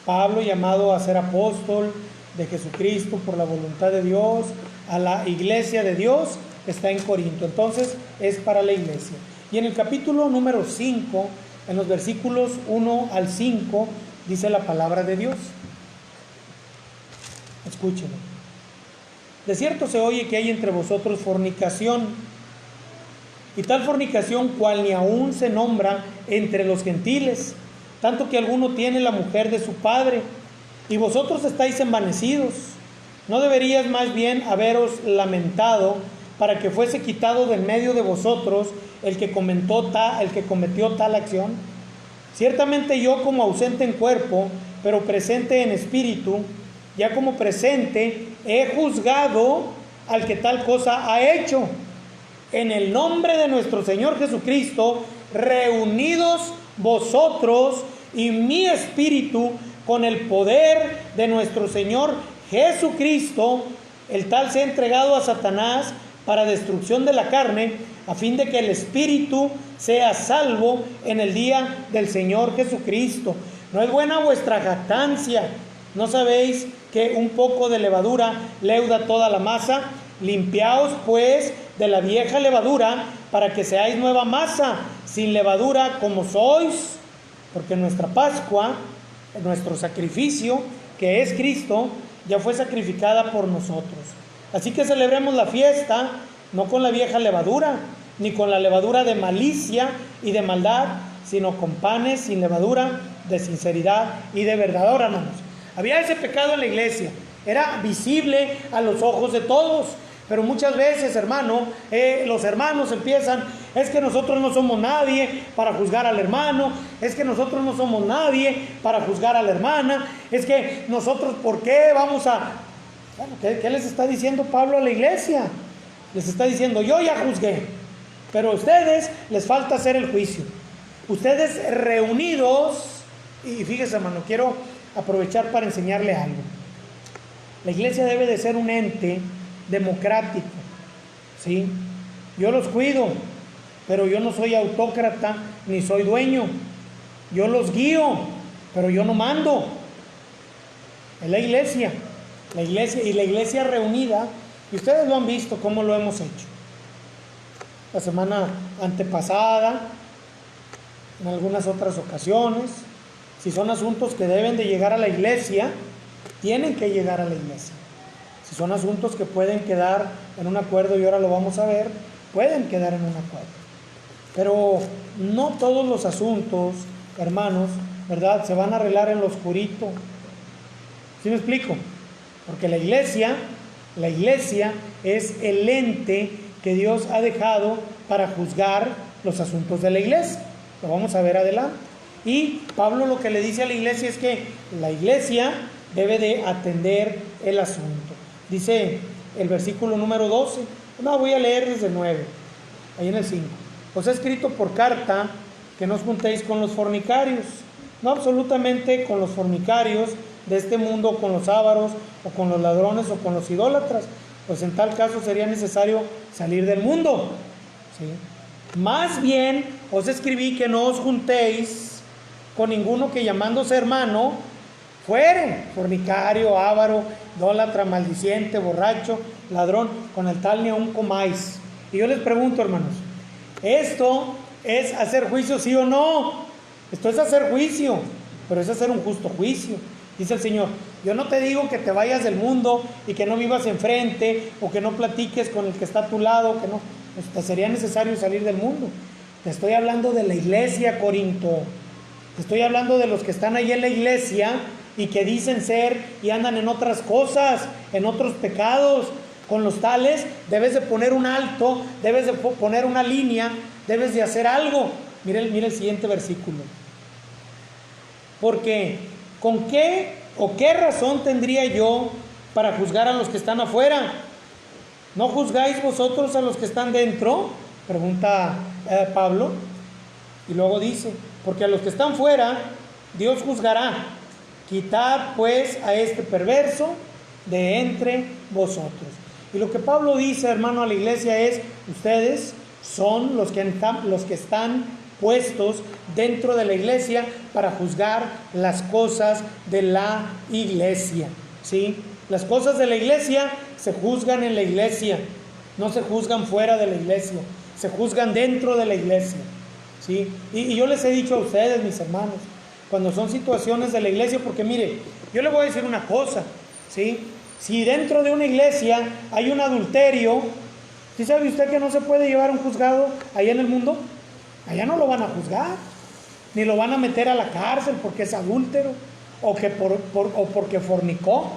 Pablo, llamado a ser apóstol de Jesucristo por la voluntad de Dios, a la iglesia de Dios, está en Corinto. Entonces es para la iglesia. Y en el capítulo número 5, en los versículos 1 al 5, dice la palabra de Dios. Escúchenlo. De cierto se oye que hay entre vosotros fornicación, y tal fornicación cual ni aún se nombra entre los gentiles, tanto que alguno tiene la mujer de su padre, y vosotros estáis envanecidos. ¿No deberíais más bien haberos lamentado para que fuese quitado del medio de vosotros el que cometió tal acción? Ciertamente yo, como ausente en cuerpo, pero presente en espíritu, ya como presente, he juzgado al que tal cosa ha hecho. En el nombre de nuestro Señor Jesucristo, reunidos vosotros y mi espíritu con el poder de nuestro Señor Jesucristo, el tal se ha entregado a Satanás para destrucción de la carne, a fin de que el espíritu sea salvo en el día del Señor Jesucristo. No es buena vuestra jactancia. ¿No sabéis que un poco de levadura leuda toda la masa? Limpiaos pues de la vieja levadura, para que seáis nueva masa, sin levadura como sois, porque nuestra Pascua, nuestro sacrificio, que es Cristo, ya fue sacrificada por nosotros. Así que celebremos la fiesta, no con la vieja levadura, ni con la levadura de malicia y de maldad, sino con panes sin levadura, de sinceridad y de verdad. Ahora, hermanos, había ese pecado en la iglesia, era visible a los ojos de todos, pero muchas veces, hermano, los hermanos empiezan, es que nosotros no somos nadie para juzgar al hermano, es que nosotros no somos nadie para juzgar a la hermana, es que nosotros, ¿por qué vamos a...? Bueno, ¿qué les está diciendo Pablo a la iglesia? Les está diciendo, yo ya juzgué, pero a ustedes les falta hacer el juicio. Ustedes reunidos, y fíjese, hermano, quiero aprovechar para enseñarle algo. La iglesia debe de ser un ente democrático, ¿sí? Yo los cuido, pero yo no soy autócrata ni soy dueño. Yo los guío, pero yo no mando. Es la iglesia y la iglesia reunida, y ustedes lo han visto cómo lo hemos hecho. La semana antepasada, en algunas otras ocasiones, si son asuntos que deben de llegar a la iglesia, tienen que llegar a la iglesia. Si son asuntos que pueden quedar en un acuerdo, y ahora lo vamos a ver, pueden quedar en un acuerdo. Pero no todos los asuntos, hermanos, ¿verdad?, se van a arreglar en lo oscurito. ¿Sí me explico? Porque la iglesia es el ente que Dios ha dejado para juzgar los asuntos de la iglesia. Lo vamos a ver adelante. Y Pablo lo que le dice a la iglesia es que la iglesia debe de atender el asunto. Dice el versículo número 12, no, voy a leer desde el 9, ahí en el 5. Os he escrito por carta que no os juntéis con los fornicarios, no absolutamente con los fornicarios de este mundo, con los ávaros, o con los ladrones, o con los idólatras, pues en tal caso sería necesario salir del mundo, ¿sí? Más bien os escribí que no os juntéis con ninguno que llamándose hermano fuere fornicario, ávaro, idólatra, maldiciente, borracho, ladrón, con el tal ni aun comáis. Y yo les pregunto, hermanos, ¿esto es hacer juicio, sí o no? Esto es hacer juicio, pero es hacer un justo juicio. Dice el Señor, yo no te digo que te vayas del mundo y que no vivas enfrente, o que no platiques con el que está a tu lado, que no, pues te sería necesario salir del mundo. Te estoy hablando de la iglesia, Corinto. Te estoy hablando de los que están ahí en la iglesia y que dicen ser y andan en otras cosas, en otros pecados. Con los tales debes de poner un alto, debes de poner una línea, debes de hacer algo. Mire el siguiente versículo. Porque, ¿con qué o qué razón tendría yo para juzgar a los que están afuera? ¿No juzgáis vosotros a los que están dentro? Pregunta Pablo. Y luego dice, porque a los que están fuera, Dios juzgará. Quitad pues a este perverso de entre vosotros. Y lo que Pablo dice, hermano, a la iglesia es, ustedes son los que están puestos dentro de la iglesia para juzgar las cosas de la iglesia, ¿sí? Las cosas de la iglesia se juzgan en la iglesia, no se juzgan fuera de la iglesia, se juzgan dentro de la iglesia, ¿sí? Y yo les he dicho a ustedes, mis hermanos, cuando son situaciones de la iglesia, porque mire, yo le voy a decir una cosa, ¿sí? Si dentro de una iglesia hay un adulterio, ¿sí sabe usted que no se puede llevar un juzgado allá en el mundo? Allá no lo van a juzgar, ni lo van a meter a la cárcel porque es adúltero, o porque fornicó.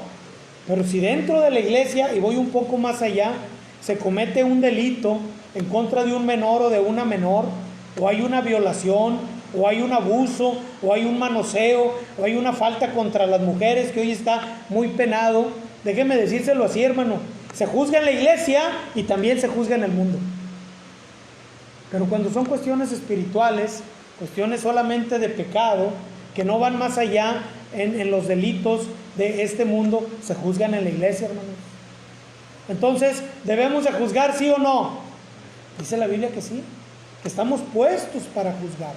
Pero si dentro de la iglesia, y voy un poco más allá, se comete un delito en contra de un menor o de una menor, o hay una violación, o hay un abuso, o hay un manoseo, o hay una falta contra las mujeres que hoy está muy penado, déjeme decírselo así, hermano, se juzga en la iglesia y también se juzga en el mundo. Pero cuando son cuestiones espirituales, cuestiones solamente de pecado, que no van más allá en los delitos de este mundo, se juzgan en la iglesia, hermanos. Entonces, ¿debemos de juzgar, sí o no? Dice la Biblia que sí, que estamos puestos para juzgar.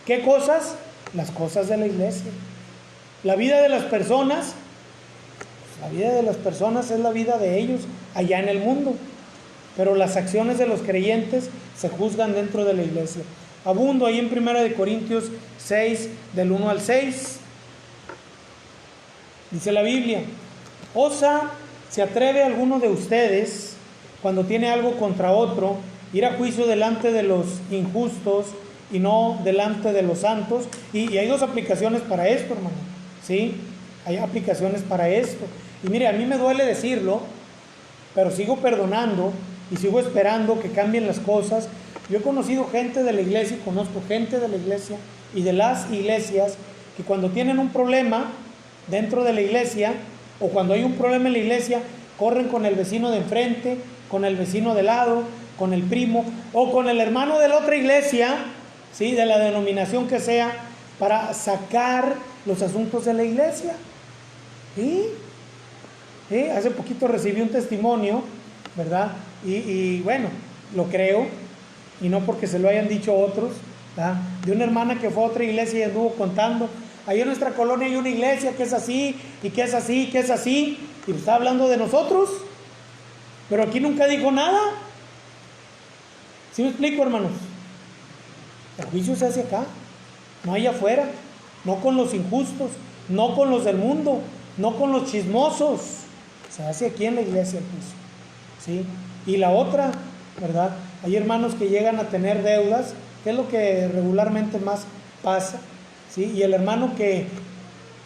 ¿Qué cosas? Las cosas de la iglesia. La vida de las personas, pues la vida de las personas es la vida de ellos allá en el mundo. Pero las acciones de los creyentes se juzgan dentro de la iglesia. Abundo ahí en 1 Corintios 6, del 1 al 6. Dice la Biblia, ¿osa se atreve alguno de ustedes, cuando tiene algo contra otro, ir a juicio delante de los injustos y no delante de los santos? Y hay dos aplicaciones para esto, hermano, ¿sí? Hay aplicaciones para esto. Y mire, a mí me duele decirlo, pero sigo perdonando y sigo esperando que cambien las cosas. Yo he conocido gente de la iglesia, y conozco gente de la iglesia y de las iglesias que cuando tienen un problema dentro de la iglesia, o cuando hay un problema en la iglesia, corren con el vecino de enfrente, con el vecino de lado, con el primo, o con el hermano de la otra iglesia, ¿sí?, de la denominación que sea, para sacar los asuntos de la iglesia. ¿Sí? ¿Sí? Hace poquito recibí un testimonio, ¿verdad? Y bueno, lo creo, y no porque se lo hayan dicho otros, ¿verdad?, de una hermana que fue a otra iglesia y anduvo contando, ahí en nuestra colonia hay una iglesia que es así, y que es así, y que es así, y está hablando de nosotros, pero aquí nunca dijo nada. ¿Sí me explico, hermanos? El juicio se hace acá, no allá afuera, no con los injustos, no con los del mundo, no con los chismosos, se hace aquí en la iglesia el juicio, ¿sí? Y la otra, ¿verdad? Hay hermanos que llegan a tener deudas, que es lo que regularmente más pasa, ¿sí? Y el hermano que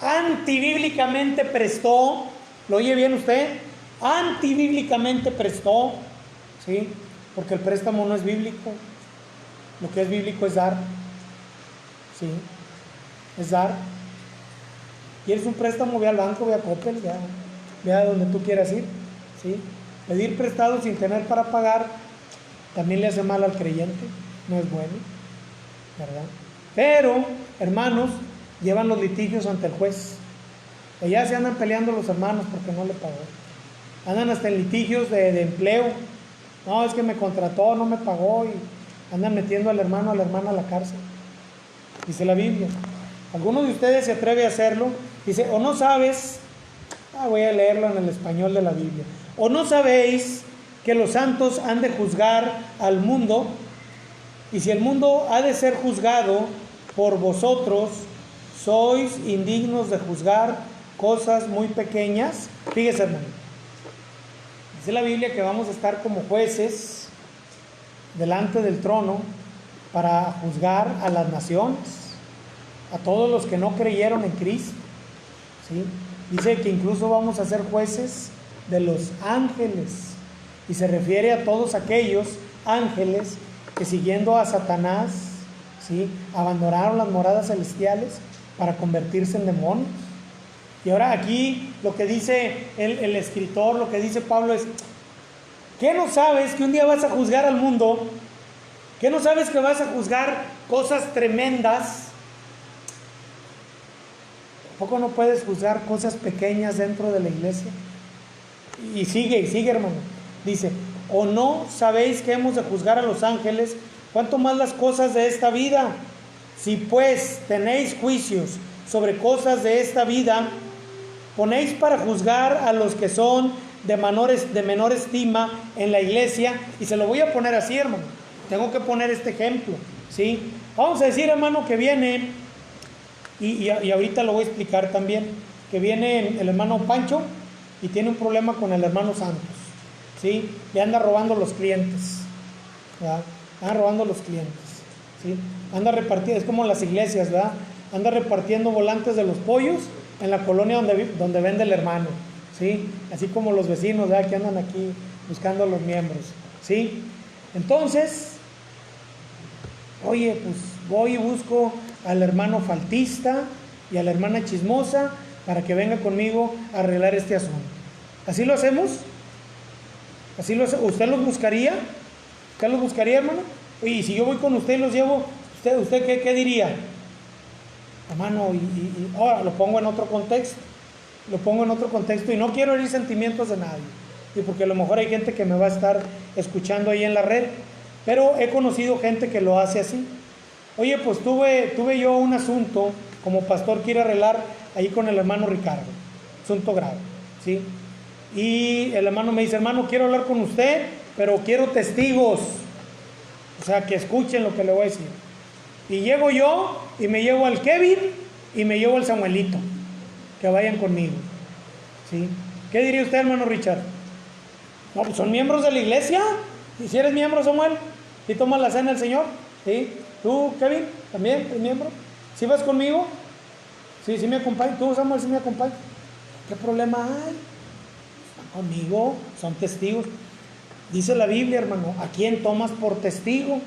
antibíblicamente prestó, ¿lo oye bien usted? Antibíblicamente prestó, ¿sí? Porque el préstamo no es bíblico, lo que es bíblico es dar, ¿sí? Es dar. ¿Quieres un préstamo? Ve al banco, ve a Coppel, ve a donde tú quieras ir, ¿sí? Pedir prestado sin tener para pagar también le hace mal al creyente, no es bueno, ¿verdad? Pero, hermanos, llevan los litigios ante el juez. Allá se andan peleando los hermanos porque no le pagó. Andan hasta en litigios de empleo. No, es que me contrató, no me pagó, y andan metiendo al hermano, a la hermana a la cárcel. Dice la Biblia. ¿Alguno de ustedes se atreve a hacerlo? Dice, o no sabes, voy a leerlo en el español de la Biblia. O no sabéis que los santos han de juzgar al mundo, y si el mundo ha de ser juzgado por vosotros, sois indignos de juzgar cosas muy pequeñas. Fíjese, hermano, dice la Biblia que vamos a estar como jueces delante del trono para juzgar a las naciones, a todos los que no creyeron en Cristo, ¿sí? Dice que incluso vamos a ser jueces de los ángeles, y se refiere a todos aquellos ángeles que, siguiendo a Satanás, ¿sí?, abandonaron las moradas celestiales para convertirse en demonios. Y ahora aquí lo que dice el escritor, lo que dice Pablo es: ¿qué no sabes que un día vas a juzgar al mundo? ¿Qué no sabes que vas a juzgar cosas tremendas? ¿A poco no puedes juzgar cosas pequeñas dentro de la iglesia? Y sigue, hermano. Dice, ¿o no sabéis que hemos de juzgar a los ángeles? ¿Cuánto más las cosas de esta vida? Si pues tenéis juicios sobre cosas de esta vida, ponéis para juzgar a los que son de menor estima en la iglesia. Y se lo voy a poner así, hermano. Tengo que poner este ejemplo, ¿sí? Vamos a decir, hermano, que viene, y ahorita lo voy a explicar también, que viene el hermano Pancho y tiene un problema con el hermano Santos, ¿sí? Le anda robando los clientes, ¿verdad? Anda robando los clientes, ¿sí? Anda repartiendo, es como las iglesias, ¿verdad? Anda repartiendo volantes de los pollos en la colonia donde vende el hermano, ¿sí? Así como los vecinos, ¿verdad?, que andan aquí buscando a los miembros, ¿sí? Entonces, oye, pues voy y busco al hermano faltista y a la hermana chismosa para que venga conmigo a arreglar este asunto. ¿Así lo hacemos? ¿Usted los buscaría? ¿Usted los buscaría, hermano? Y si yo voy con usted y los llevo, ¿usted qué diría? Hermano, ahora lo pongo en otro contexto. Y no quiero herir sentimientos de nadie. Y porque a lo mejor hay gente que me va a estar escuchando ahí en la red, pero he conocido gente que lo hace así. Oye, pues tuve yo un asunto como pastor que ir a arreglar ahí con el hermano Ricardo, asunto grave, ¿sí? Y el hermano me dice, hermano, quiero hablar con usted, pero quiero testigos, o sea, que escuchen lo que le voy a decir. Y llego yo y me llevo al Kevin y me llevo al Samuelito, que vayan conmigo, ¿sí? ¿Qué diría usted, hermano Richard? No, pues son miembros de la iglesia. ¿Y si eres miembro, Samuel? ¿Y tomas la cena del Señor? ¿Sí? ¿Tú, Kevin, también eres miembro? ¿Sí vas conmigo? Sí, sí me acompañas. ¿Tú, Samuel, sí me acompañas? ¿Qué problema hay? Están conmigo, son testigos. Dice la Biblia, hermano, ¿a quién tomas por testigo?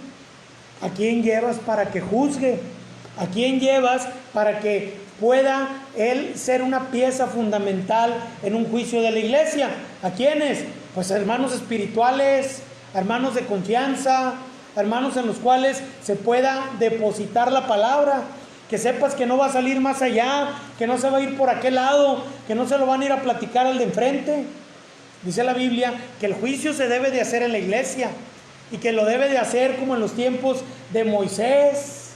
¿A quién llevas para que juzgue? ¿A quién llevas para que pueda él ser una pieza fundamental en un juicio de la iglesia? ¿A quiénes? Pues hermanos espirituales, hermanos de confianza, hermanos en los cuales se pueda depositar la palabra, que sepas que no va a salir más allá, que no se va a ir por aquel lado, que no se lo van a ir a platicar al de enfrente. Dice la Biblia que el juicio se debe de hacer en la iglesia y que lo debe de hacer como en los tiempos de Moisés,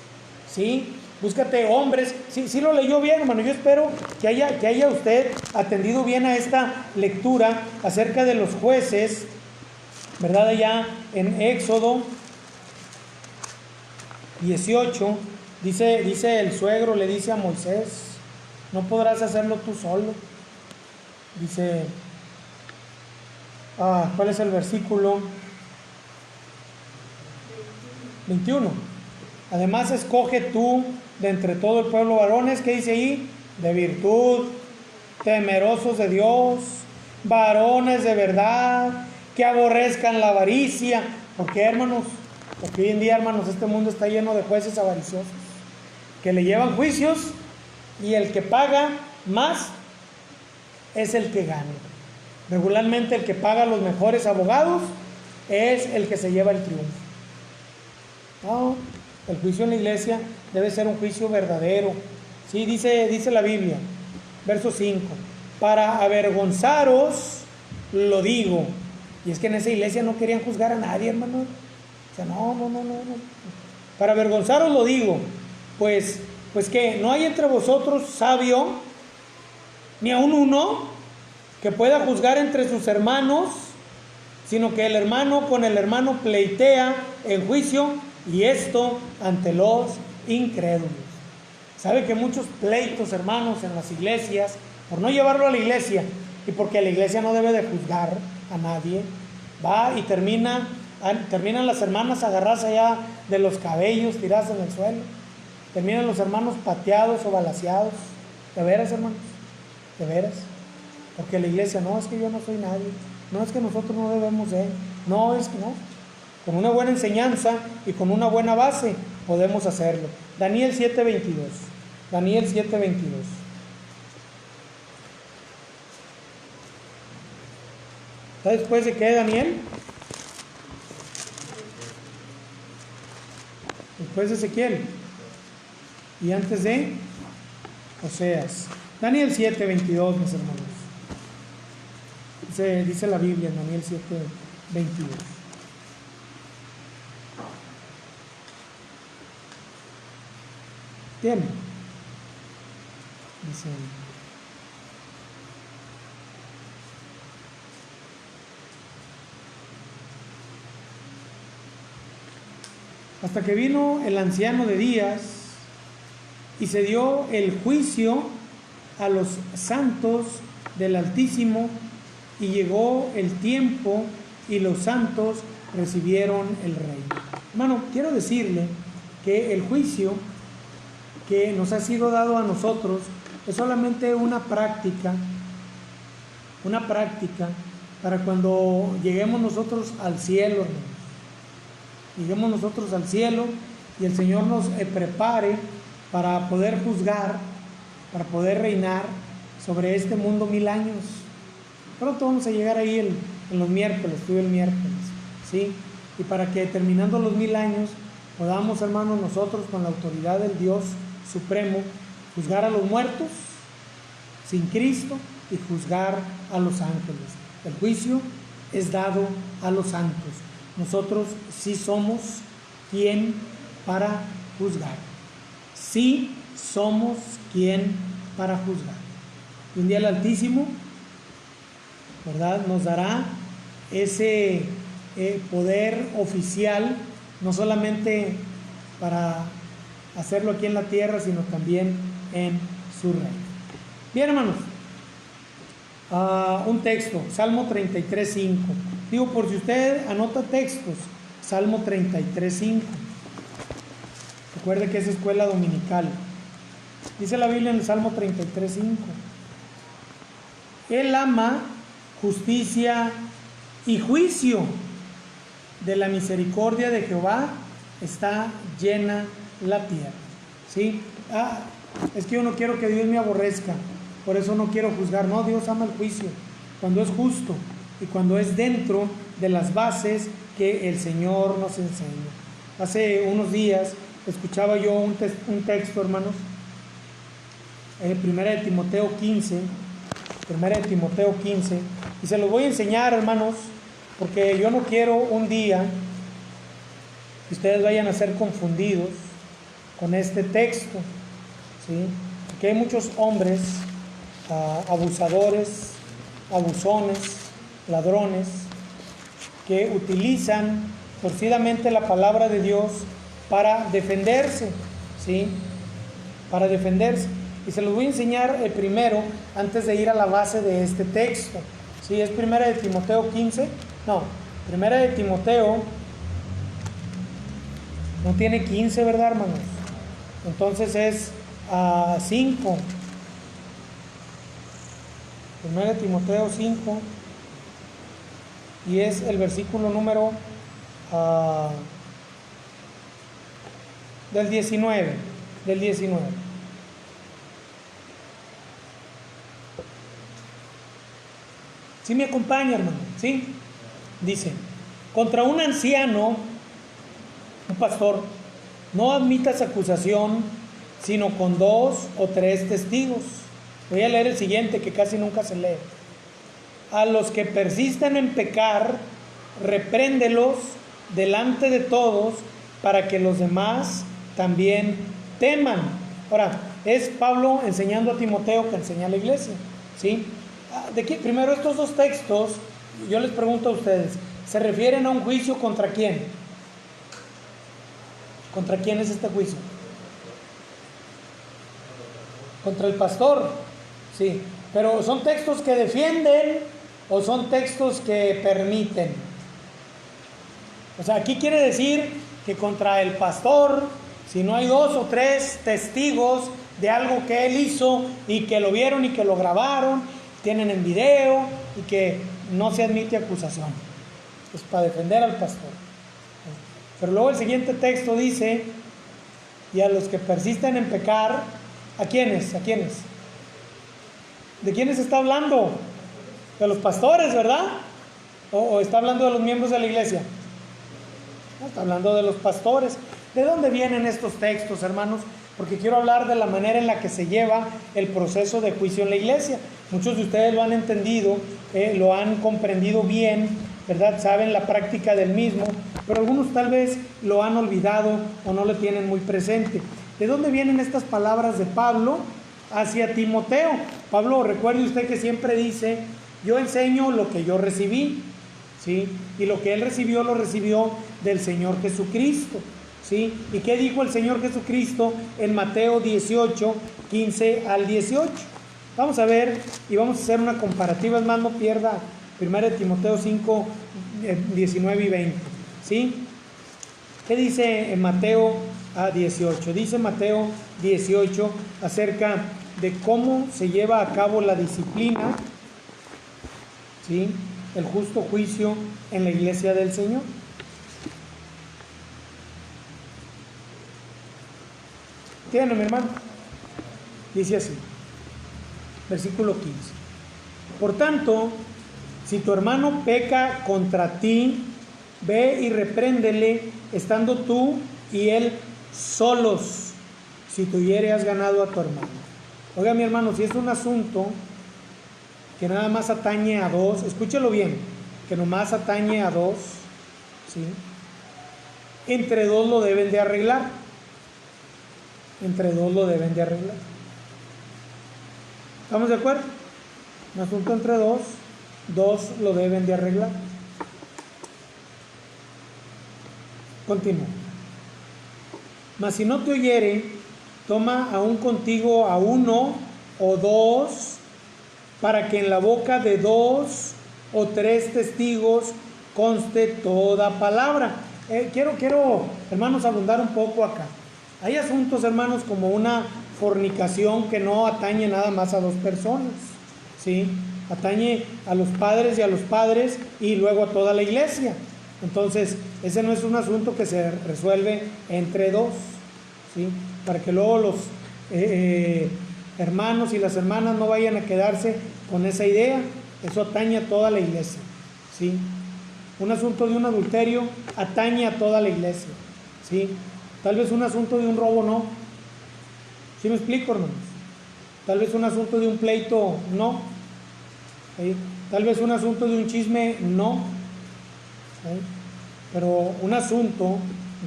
¿sí? Búscate hombres. Sí lo leyó bien, hermano. Yo espero que haya usted atendido bien a esta lectura acerca de los jueces, ¿verdad? Allá en Éxodo 18, dice el suegro, le dice a Moisés, no podrás hacerlo tú solo. Dice, ¿cuál es el versículo? 21. Además, escoge tú de entre todo el pueblo varones, ¿qué dice ahí? De virtud, temerosos de Dios, varones de verdad, que aborrezcan la avaricia. ¿Por qué, hermanos? Porque hoy en día, hermanos, este mundo está lleno de jueces avariciosos que le llevan juicios y el que paga más es el que gana. Regularmente el que paga los mejores abogados es el que se lleva el triunfo. No, el juicio en la iglesia debe ser un juicio verdadero, Sí, dice la Biblia, verso 5. Para avergonzaros lo digo. Y es que en esa iglesia no querían juzgar a nadie, hermano. O sea, no. Para avergonzaros lo digo. Pues que no hay entre vosotros sabio, ni aun uno, que pueda juzgar entre sus hermanos, sino que el hermano con el hermano pleitea en juicio, y esto ante los incrédulos. Sabe que muchos pleitos, hermanos, en las iglesias, por no llevarlo a la iglesia, y porque la iglesia no debe de juzgar a nadie, va y terminan las hermanas agarradas allá de los cabellos, tiradas en el suelo, terminan los hermanos pateados o balaceados. ¿De veras, hermanos? ¿De veras? Porque la iglesia, no, es que yo no soy nadie, no, es que nosotros no debemos de, no, es que no. Con una buena enseñanza y con una buena base podemos hacerlo. Daniel 7:22. Daniel 7:22. ¿Está después de qué, Daniel? Después de Ezequiel. Y antes de Oseas. Daniel 7:22, mis hermanos. Dice la Biblia en Daniel 7:22. Tiene. Dice: hasta que vino el anciano de días y se dio el juicio a los santos del Altísimo, y llegó el tiempo y los santos recibieron el reino. Hermano, quiero decirle que el juicio que nos ha sido dado a nosotros es solamente una práctica para cuando lleguemos nosotros al cielo, hermano. Lleguemos nosotros al cielo y el Señor nos prepare para poder juzgar, para poder reinar sobre este mundo 1000 años. Pronto vamos a llegar ahí en los miércoles, estuve el miércoles, ¿sí? Y para que terminando los 1000 años podamos, hermanos, nosotros con la autoridad del Dios Supremo juzgar a los muertos sin Cristo y juzgar a los ángeles. El juicio es dado a los santos. Nosotros sí somos quien para juzgar. Sí somos quien para juzgar. Y un día el Altísimo, ¿verdad?, nos dará ese poder oficial, no solamente para hacerlo aquí en la tierra, sino también en su reino. Bien, hermanos, un texto, Salmo 33:5. Digo, por si usted anota textos, Salmo 33:5. Recuerde que es escuela dominical. Dice la Biblia en el Salmo 33:5: Él ama justicia y juicio. De la misericordia de Jehová está llena la tierra. ¿Sí? Es que yo no quiero que Dios me aborrezca, por eso no quiero juzgar. No, Dios ama el juicio cuando es justo y cuando es dentro de las bases que el Señor nos enseña. Hace unos días escuchaba yo un texto, hermanos, 1 de Timoteo 15, y se los voy a enseñar, hermanos, porque yo no quiero un día que ustedes vayan a ser confundidos con este texto, ¿sí? Porque hay muchos hombres abusadores, abusones, ladrones, que utilizan torcidamente la palabra de Dios para defenderse, ¿sí? Para defenderse. Y se los voy a enseñar primero, antes de ir a la base de este texto. ¿Sí? Es 1 de Timoteo 15. No, 1 de Timoteo no tiene 15, ¿verdad, hermanos? Entonces es 5. 1 de Timoteo 5. Y es el versículo número del 19. ¿Sí me acompaña, hermano? ¿Sí? Dice: contra un anciano, un pastor, no admitas acusación sino con 2 o 3 testigos. Voy a leer el siguiente, que casi nunca se lee. A los que persisten en pecar, repréndelos delante de todos, para que los demás también teman. Ahora, es Pablo enseñando a Timoteo que enseña a la iglesia, ¿sí? ¿De qué? Primero, estos dos textos, yo les pregunto a ustedes, ¿se refieren a un juicio contra quién? ¿Contra quién es este juicio? Contra el pastor, sí. Pero ¿son textos que defienden o son textos que permiten? O sea, aquí quiere decir que contra el pastor, si no hay 2 o 3 testigos de algo que él hizo y que lo vieron y que lo grabaron, tienen en video, y que no se admite acusación. Es para defender al pastor. Pero luego el siguiente texto dice: y a los que persisten en pecar, ¿a quiénes? ¿A quiénes? ¿De quiénes está hablando? De los pastores, ¿verdad? ¿O está hablando de los miembros de la iglesia? No, está hablando de los pastores. ¿De dónde vienen estos textos, hermanos? Porque quiero hablar de la manera en la que se lleva el proceso de juicio en la iglesia. Muchos de ustedes lo han entendido, lo han comprendido bien, ¿verdad? Saben la práctica del mismo, pero algunos tal vez lo han olvidado o no lo tienen muy presente. ¿De dónde vienen estas palabras de Pablo hacia Timoteo? Pablo, recuerde usted que siempre dice: yo enseño lo que yo recibí, ¿sí? Y lo que él recibió, lo recibió del Señor Jesucristo, ¿sí? ¿Y qué dijo el Señor Jesucristo en Mateo 18, 15 al 18? Vamos a ver y vamos a hacer una comparativa. Es más, no pierda 1 Timoteo 5, 19 y 20, ¿sí? ¿Qué dice en Mateo 18? Dice Mateo 18 acerca de cómo se lleva a cabo la disciplina, ¿sí? El justo juicio en la iglesia del Señor. ¿Tiene, mi hermano? Dice así, versículo 15. Por tanto, si tu hermano peca contra ti, ve y repréndele, estando tú y él solos, si tú hiere has ganado a tu hermano. Oiga, mi hermano, si es un asunto que nada más atañe a 2, escúchelo bien, que nomás atañe a 2, ¿sí? Entre 2 lo deben de arreglar. Entre 2 lo deben de arreglar. ¿Estamos de acuerdo? Un asunto entre 2 lo deben de arreglar. Continúo. Mas si no te oyere, toma aún contigo a 1 o 2, para que en la boca de 2 o 3 testigos conste toda palabra. Quiero, hermanos, abundar un poco acá. Hay asuntos, hermanos, como una fornicación que no atañe nada más a 2 personas, ¿sí? Atañe a los padres y a los padres y luego a toda la iglesia. Entonces, ese no es un asunto que se resuelve entre 2, ¿sí? Para que luego los hermanos y las hermanas no vayan a quedarse con esa idea. Eso atañe a toda la iglesia, ¿sí? Un asunto de un adulterio atañe a toda la iglesia, ¿sí? Tal vez un asunto de un robo no. ¿Sí me explico, hermanos? Tal vez un asunto de un pleito no. ¿Sí? Tal vez un asunto de un chisme no. ¿Sí? Pero un asunto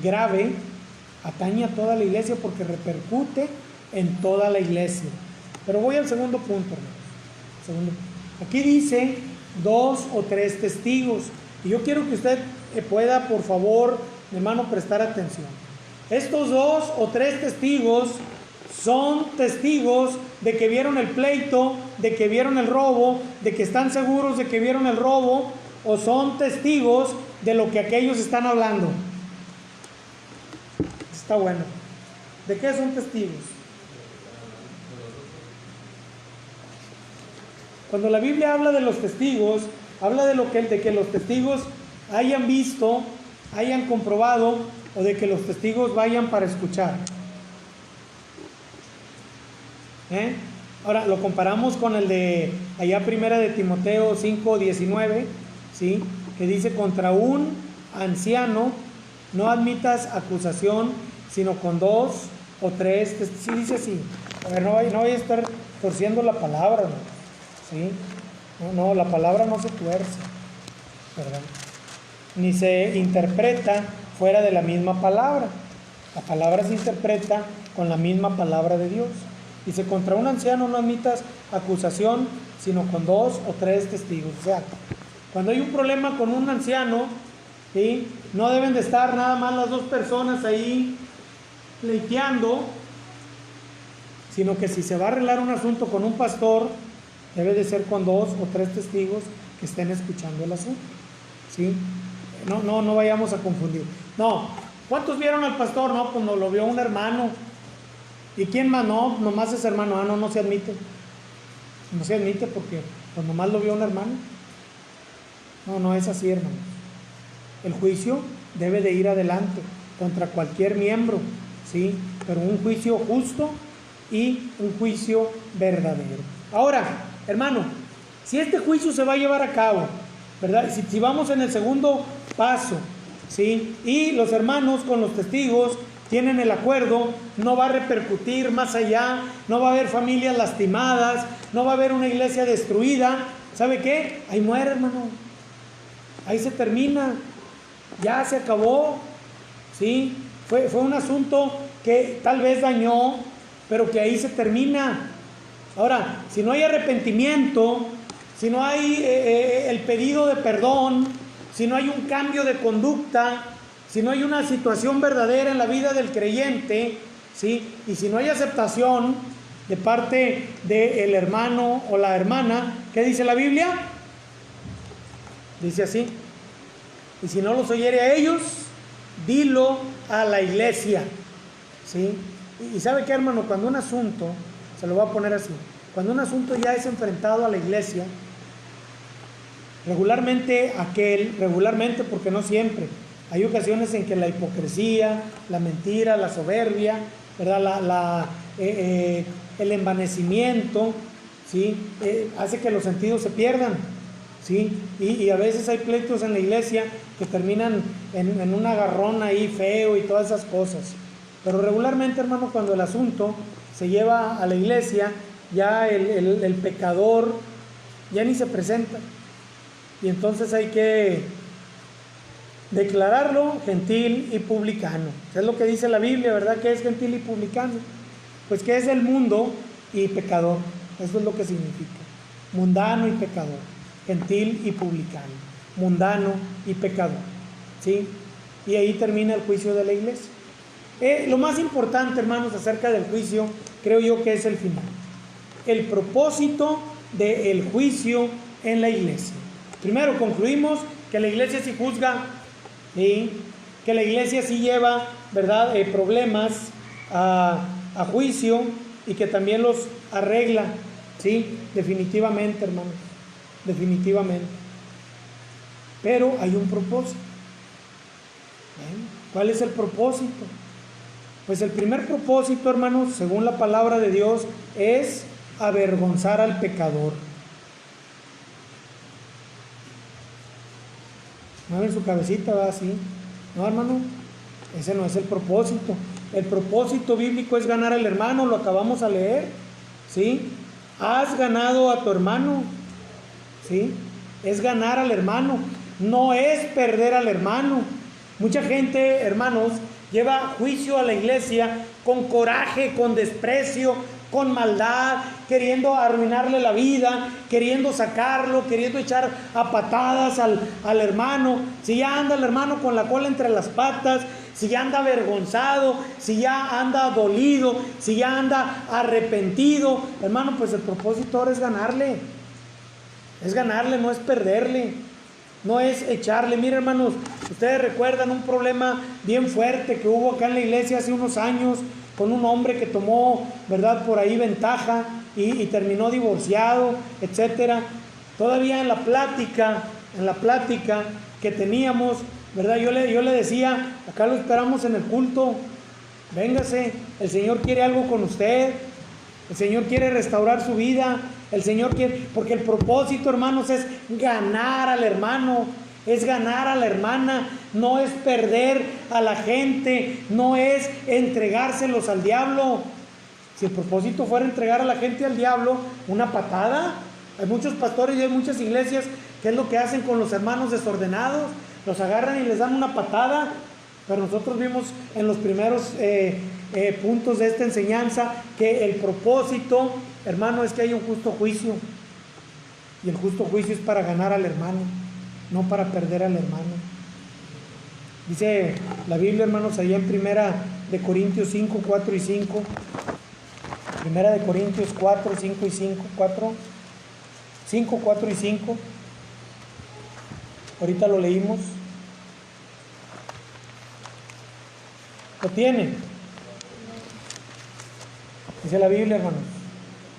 grave atañe a toda la iglesia porque repercute en toda la iglesia. Pero voy al segundo punto, hermanos. Aquí dice 2 o 3 testigos. Y yo quiero que usted pueda, por favor, hermano, prestar atención. Estos 2 o 3 testigos son testigos de que vieron el pleito, de que vieron el robo, de que están seguros de que vieron el robo, o son testigos de lo que aquellos están hablando. Está bueno. ¿De qué son testigos? Cuando la Biblia habla de los testigos, habla de que los testigos hayan visto, hayan comprobado, o de que los testigos vayan para escuchar. Ahora lo comparamos con el de allá 1 de Timoteo 5, 19, ¿sí? Que dice: contra un anciano no admitas acusación, sino con 2 o tres, sí dice así. A ver, no voy a estar torciendo la palabra, ¿no? ¿Sí? No, la palabra no se tuerce, ¿verdad? Ni se interpreta fuera de la misma palabra. La palabra se interpreta con la misma palabra de Dios. Dice, contra un anciano no admitas acusación, sino con 2 o 3 testigos. O sea, cuando hay un problema con un anciano, ¿sí?, no deben de estar nada más las 2 personas ahí pleiteando, sino que si se va a arreglar un asunto con un pastor, debe de ser con 2 o 3 testigos que estén escuchando el asunto, ¿sí? No vayamos a confundir. No, ¿cuántos vieron al pastor? No, pues no lo vio un hermano. ¿Y quién más? No, nomás es hermano. No se admite. No se admite porque pues nomás lo vio un hermano. No es así, hermanos. El juicio debe de ir adelante contra cualquier miembro, ¿sí? Pero un juicio justo y un juicio verdadero. Ahora, hermano, si este juicio se va a llevar a cabo, ¿verdad? Si vamos en el segundo paso, ¿sí?, y los hermanos con los testigos tienen el acuerdo, no va a repercutir más allá, no va a haber familias lastimadas, no va a haber una iglesia destruida. ¿Sabe qué? Ahí muere, hermano. Ahí se termina. Ya se acabó. ¿Sí? Fue un asunto que tal vez dañó, pero que ahí se termina. Ahora, si no hay arrepentimiento, si no hay el pedido de perdón, si no hay un cambio de conducta, si no hay una situación verdadera en la vida del creyente, ¿sí?, y si no hay aceptación de parte del hermano o la hermana, ¿qué dice la Biblia? Dice así: y si no los oyere a ellos, dilo a la iglesia, ¿sí? Y ¿sabe qué, hermano? Cuando un asunto, se lo voy a poner así, cuando un asunto ya es enfrentado a la iglesia, regularmente porque no siempre, hay ocasiones en que la hipocresía, la mentira, la soberbia, ¿verdad?, el envanecimiento, ¿sí?, hace que los sentidos se pierdan, ¿sí? Y a veces hay pleitos en la iglesia que terminan en un agarrón ahí feo y todas esas cosas. Pero regularmente, hermano, cuando el asunto se lleva a la iglesia, ya el pecador ya ni se presenta. Y entonces hay que declararlo gentil y publicano. Es lo que dice la Biblia, ¿verdad? ¿Qué es gentil y publicano? Pues que es del mundo y pecador. Eso es lo que significa. Mundano y pecador. Gentil y publicano. Mundano y pecador. ¿Sí? Y ahí termina el juicio de la iglesia. Lo más importante, hermanos, acerca del juicio, creo yo que es el final. El propósito del juicio en la iglesia. Primero, concluimos que la iglesia sí juzga, ¿sí?, que la iglesia sí lleva, ¿verdad?, problemas a juicio y que también los arregla, ¿sí? Definitivamente, hermanos, definitivamente. Pero hay un propósito. ¿Cuál es el propósito? Pues el primer propósito, hermanos, según la palabra de Dios, es avergonzar al pecador. No, en su cabecita va así. No, hermano, ese no es el propósito. El propósito bíblico es ganar al hermano, lo acabamos a leer, ¿sí? Has ganado a tu hermano, ¿sí? Es ganar al hermano, no es perder al hermano. Mucha gente, hermanos, lleva juicio a la iglesia con coraje, con desprecio, con maldad, queriendo arruinarle la vida, queriendo sacarlo, queriendo echar a patadas al hermano. Si ya anda el hermano con la cola entre las patas, si ya anda avergonzado, si ya anda dolido, si ya anda arrepentido, hermano, pues el propósito ahora es ganarle, no es perderle, no es echarle. Mire, hermanos, ustedes recuerdan un problema bien fuerte que hubo acá en la iglesia hace unos años, con un hombre que tomó, ¿verdad?, por ahí ventaja y terminó divorciado, etcétera. Todavía en la plática que teníamos, ¿verdad?, yo le decía, acá lo esperamos en el culto, véngase, el Señor quiere algo con usted, el Señor quiere restaurar su vida, el Señor quiere, porque el propósito, hermanos, es ganar al hermano, es ganar a la hermana, no es perder a la gente, no es entregárselos al diablo. Si el propósito fuera entregar a la gente al diablo, una patada. Hay muchos pastores y hay muchas iglesias que es lo que hacen con los hermanos desordenados, los agarran y les dan una patada. Pero nosotros vimos en los primeros puntos de esta enseñanza que el propósito, hermano, es que haya un justo juicio. Y el justo juicio es para ganar al hermano, no para perder al hermano. Dice la Biblia, hermanos, allá en Primera de Corintios 5, 4 y 5. Primera de Corintios 4, 5 y 5. 5, 4 y 5. Ahorita lo leímos. ¿Lo tienen? Dice la Biblia, hermanos: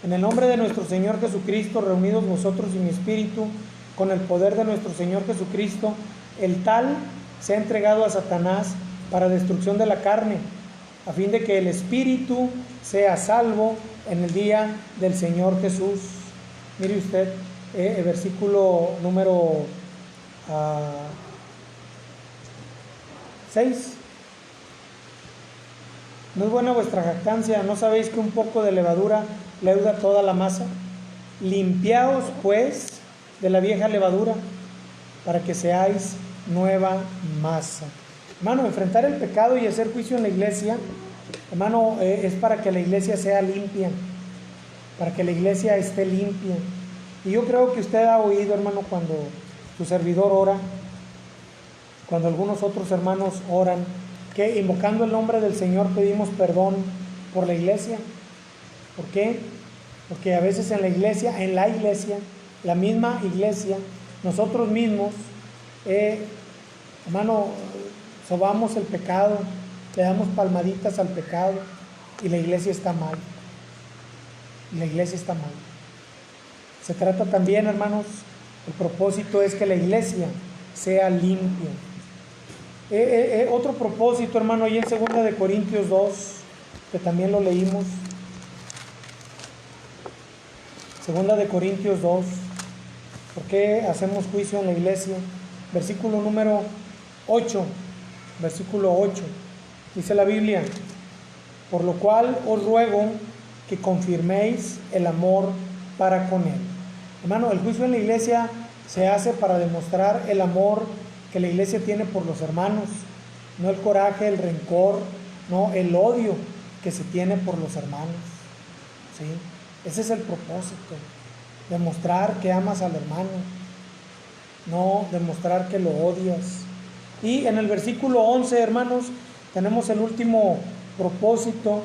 en el nombre de nuestro Señor Jesucristo, reunidos vosotros y mi espíritu, con el poder de nuestro Señor Jesucristo, el tal se ha entregado a Satanás para destrucción de la carne, a fin de que el espíritu sea salvo en el día del Señor Jesús. Mire usted, versículo número 6. ¿No es buena vuestra jactancia? ¿No sabéis que un poco de levadura leuda toda la masa? Limpiaos pues de la vieja levadura, para que seáis nueva masa. Hermano, enfrentar el pecado y hacer juicio en la iglesia, hermano, es para que la iglesia sea limpia, para que la iglesia esté limpia. Y yo creo que usted ha oído, hermano, cuando su servidor ora, cuando algunos otros hermanos oran, que invocando el nombre del Señor pedimos perdón por la iglesia. ¿Por qué? Porque a veces en la iglesia, la misma iglesia, nosotros mismos, hermano, sobamos el pecado, le damos palmaditas al pecado, y la iglesia está mal. La iglesia está mal. Se trata también, hermanos, el propósito es que la iglesia sea limpia. Otro propósito, hermano, ahí en 2 de Corintios 2, que también lo leímos. 2 de Corintios 2. ¿Por qué hacemos juicio en la iglesia? Versículo número 8. Versículo 8. Dice la Biblia: por lo cual os ruego que confirméis el amor para con él. Hermano, el juicio en la iglesia se hace para demostrar el amor que la iglesia tiene por los hermanos, no el coraje, el rencor, no el odio que se tiene por los hermanos. ¿Sí? Ese es el propósito, demostrar que amas al hermano, no demostrar que lo odias. Y en el versículo 11, hermanos, tenemos el último propósito,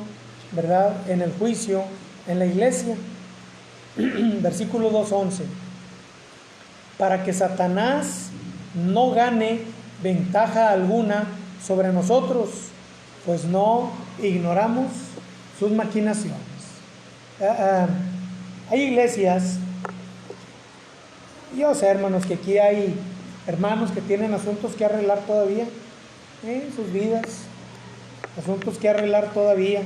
¿verdad?, en el juicio en la iglesia. Versículo 2:11: para que Satanás no gane ventaja alguna sobre nosotros, pues no ignoramos sus maquinaciones. Hay iglesias, yo sé, hermanos, que aquí hay hermanos que tienen asuntos que arreglar todavía en sus vidas, asuntos que arreglar todavía,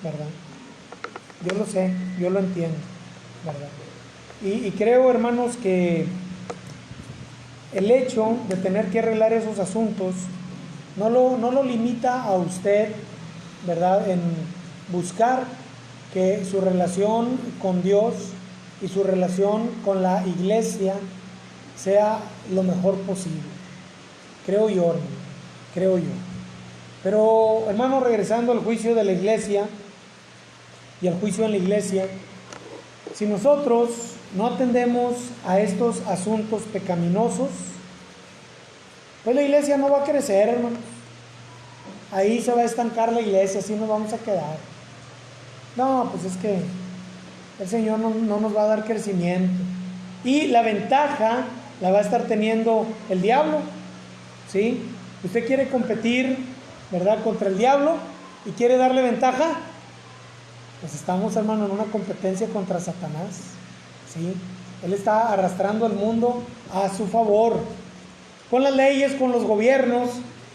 ¿verdad? Yo lo sé, yo lo entiendo, ¿verdad? Y creo, hermanos, que el hecho de tener que arreglar esos asuntos no lo limita a usted, ¿verdad?, en buscar que su relación con Dios y su relación con la iglesia sea lo mejor posible. Creo yo, hermano, creo yo. Pero, hermano, regresando al juicio de la iglesia y al juicio en la iglesia, si nosotros no atendemos a estos asuntos pecaminosos, pues la iglesia no va a crecer, hermanos. Ahí se va a estancar la iglesia, así nos vamos a quedar. No, pues es que el Señor no nos va a dar crecimiento. Y la ventaja la va a estar teniendo el diablo, ¿sí? Usted quiere competir, ¿verdad?, contra el diablo y quiere darle ventaja. Pues estamos, hermano, en una competencia contra Satanás, ¿sí? Él está arrastrando al mundo a su favor, con las leyes, con los gobiernos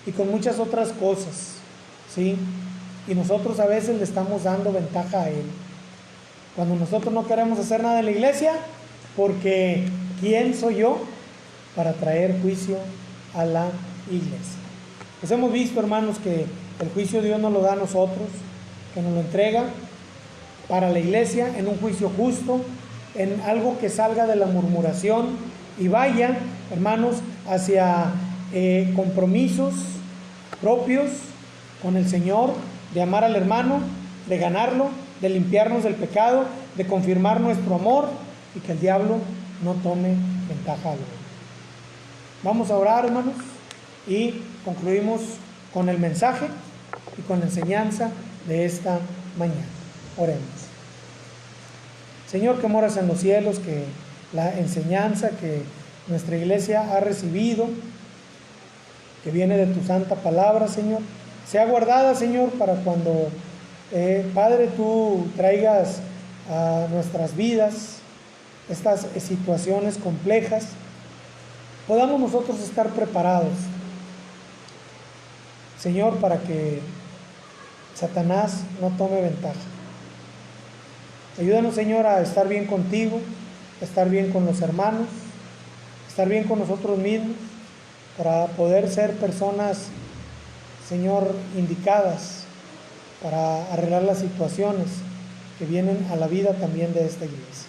y con muchas otras cosas, ¿sí? Y nosotros a veces le estamos dando ventaja a él. Cuando nosotros no queremos hacer nada en la iglesia, porque ¿quién soy yo para traer juicio a la iglesia? Pues hemos visto, hermanos, que el juicio Dios nos lo da a nosotros, que nos lo entrega para la iglesia en un juicio justo, en algo que salga de la murmuración y vaya, hermanos, hacia compromisos propios con el Señor, de amar al hermano, de ganarlo, de limpiarnos del pecado, de confirmar nuestro amor y que el diablo no tome ventaja de él. Vamos a orar, hermanos, y concluimos con el mensaje y con la enseñanza de esta mañana. Oremos. Señor, que moras en los cielos, que la enseñanza que nuestra iglesia ha recibido, que viene de tu santa palabra, Señor, sea guardada, Señor, para cuando, Padre, tú traigas a nuestras vidas estas situaciones complejas, podamos nosotros estar preparados, Señor, para que Satanás no tome ventaja. Ayúdanos, Señor, a estar bien contigo, a estar bien con los hermanos, a estar bien con nosotros mismos, para poder ser personas, Señor, indicadas para arreglar las situaciones que vienen a la vida también de esta iglesia.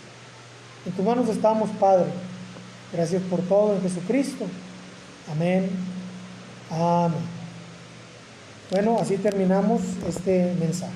En tus manos estamos, Padre. Gracias por todo en Jesucristo. Amén. Amén. Bueno, así terminamos este mensaje.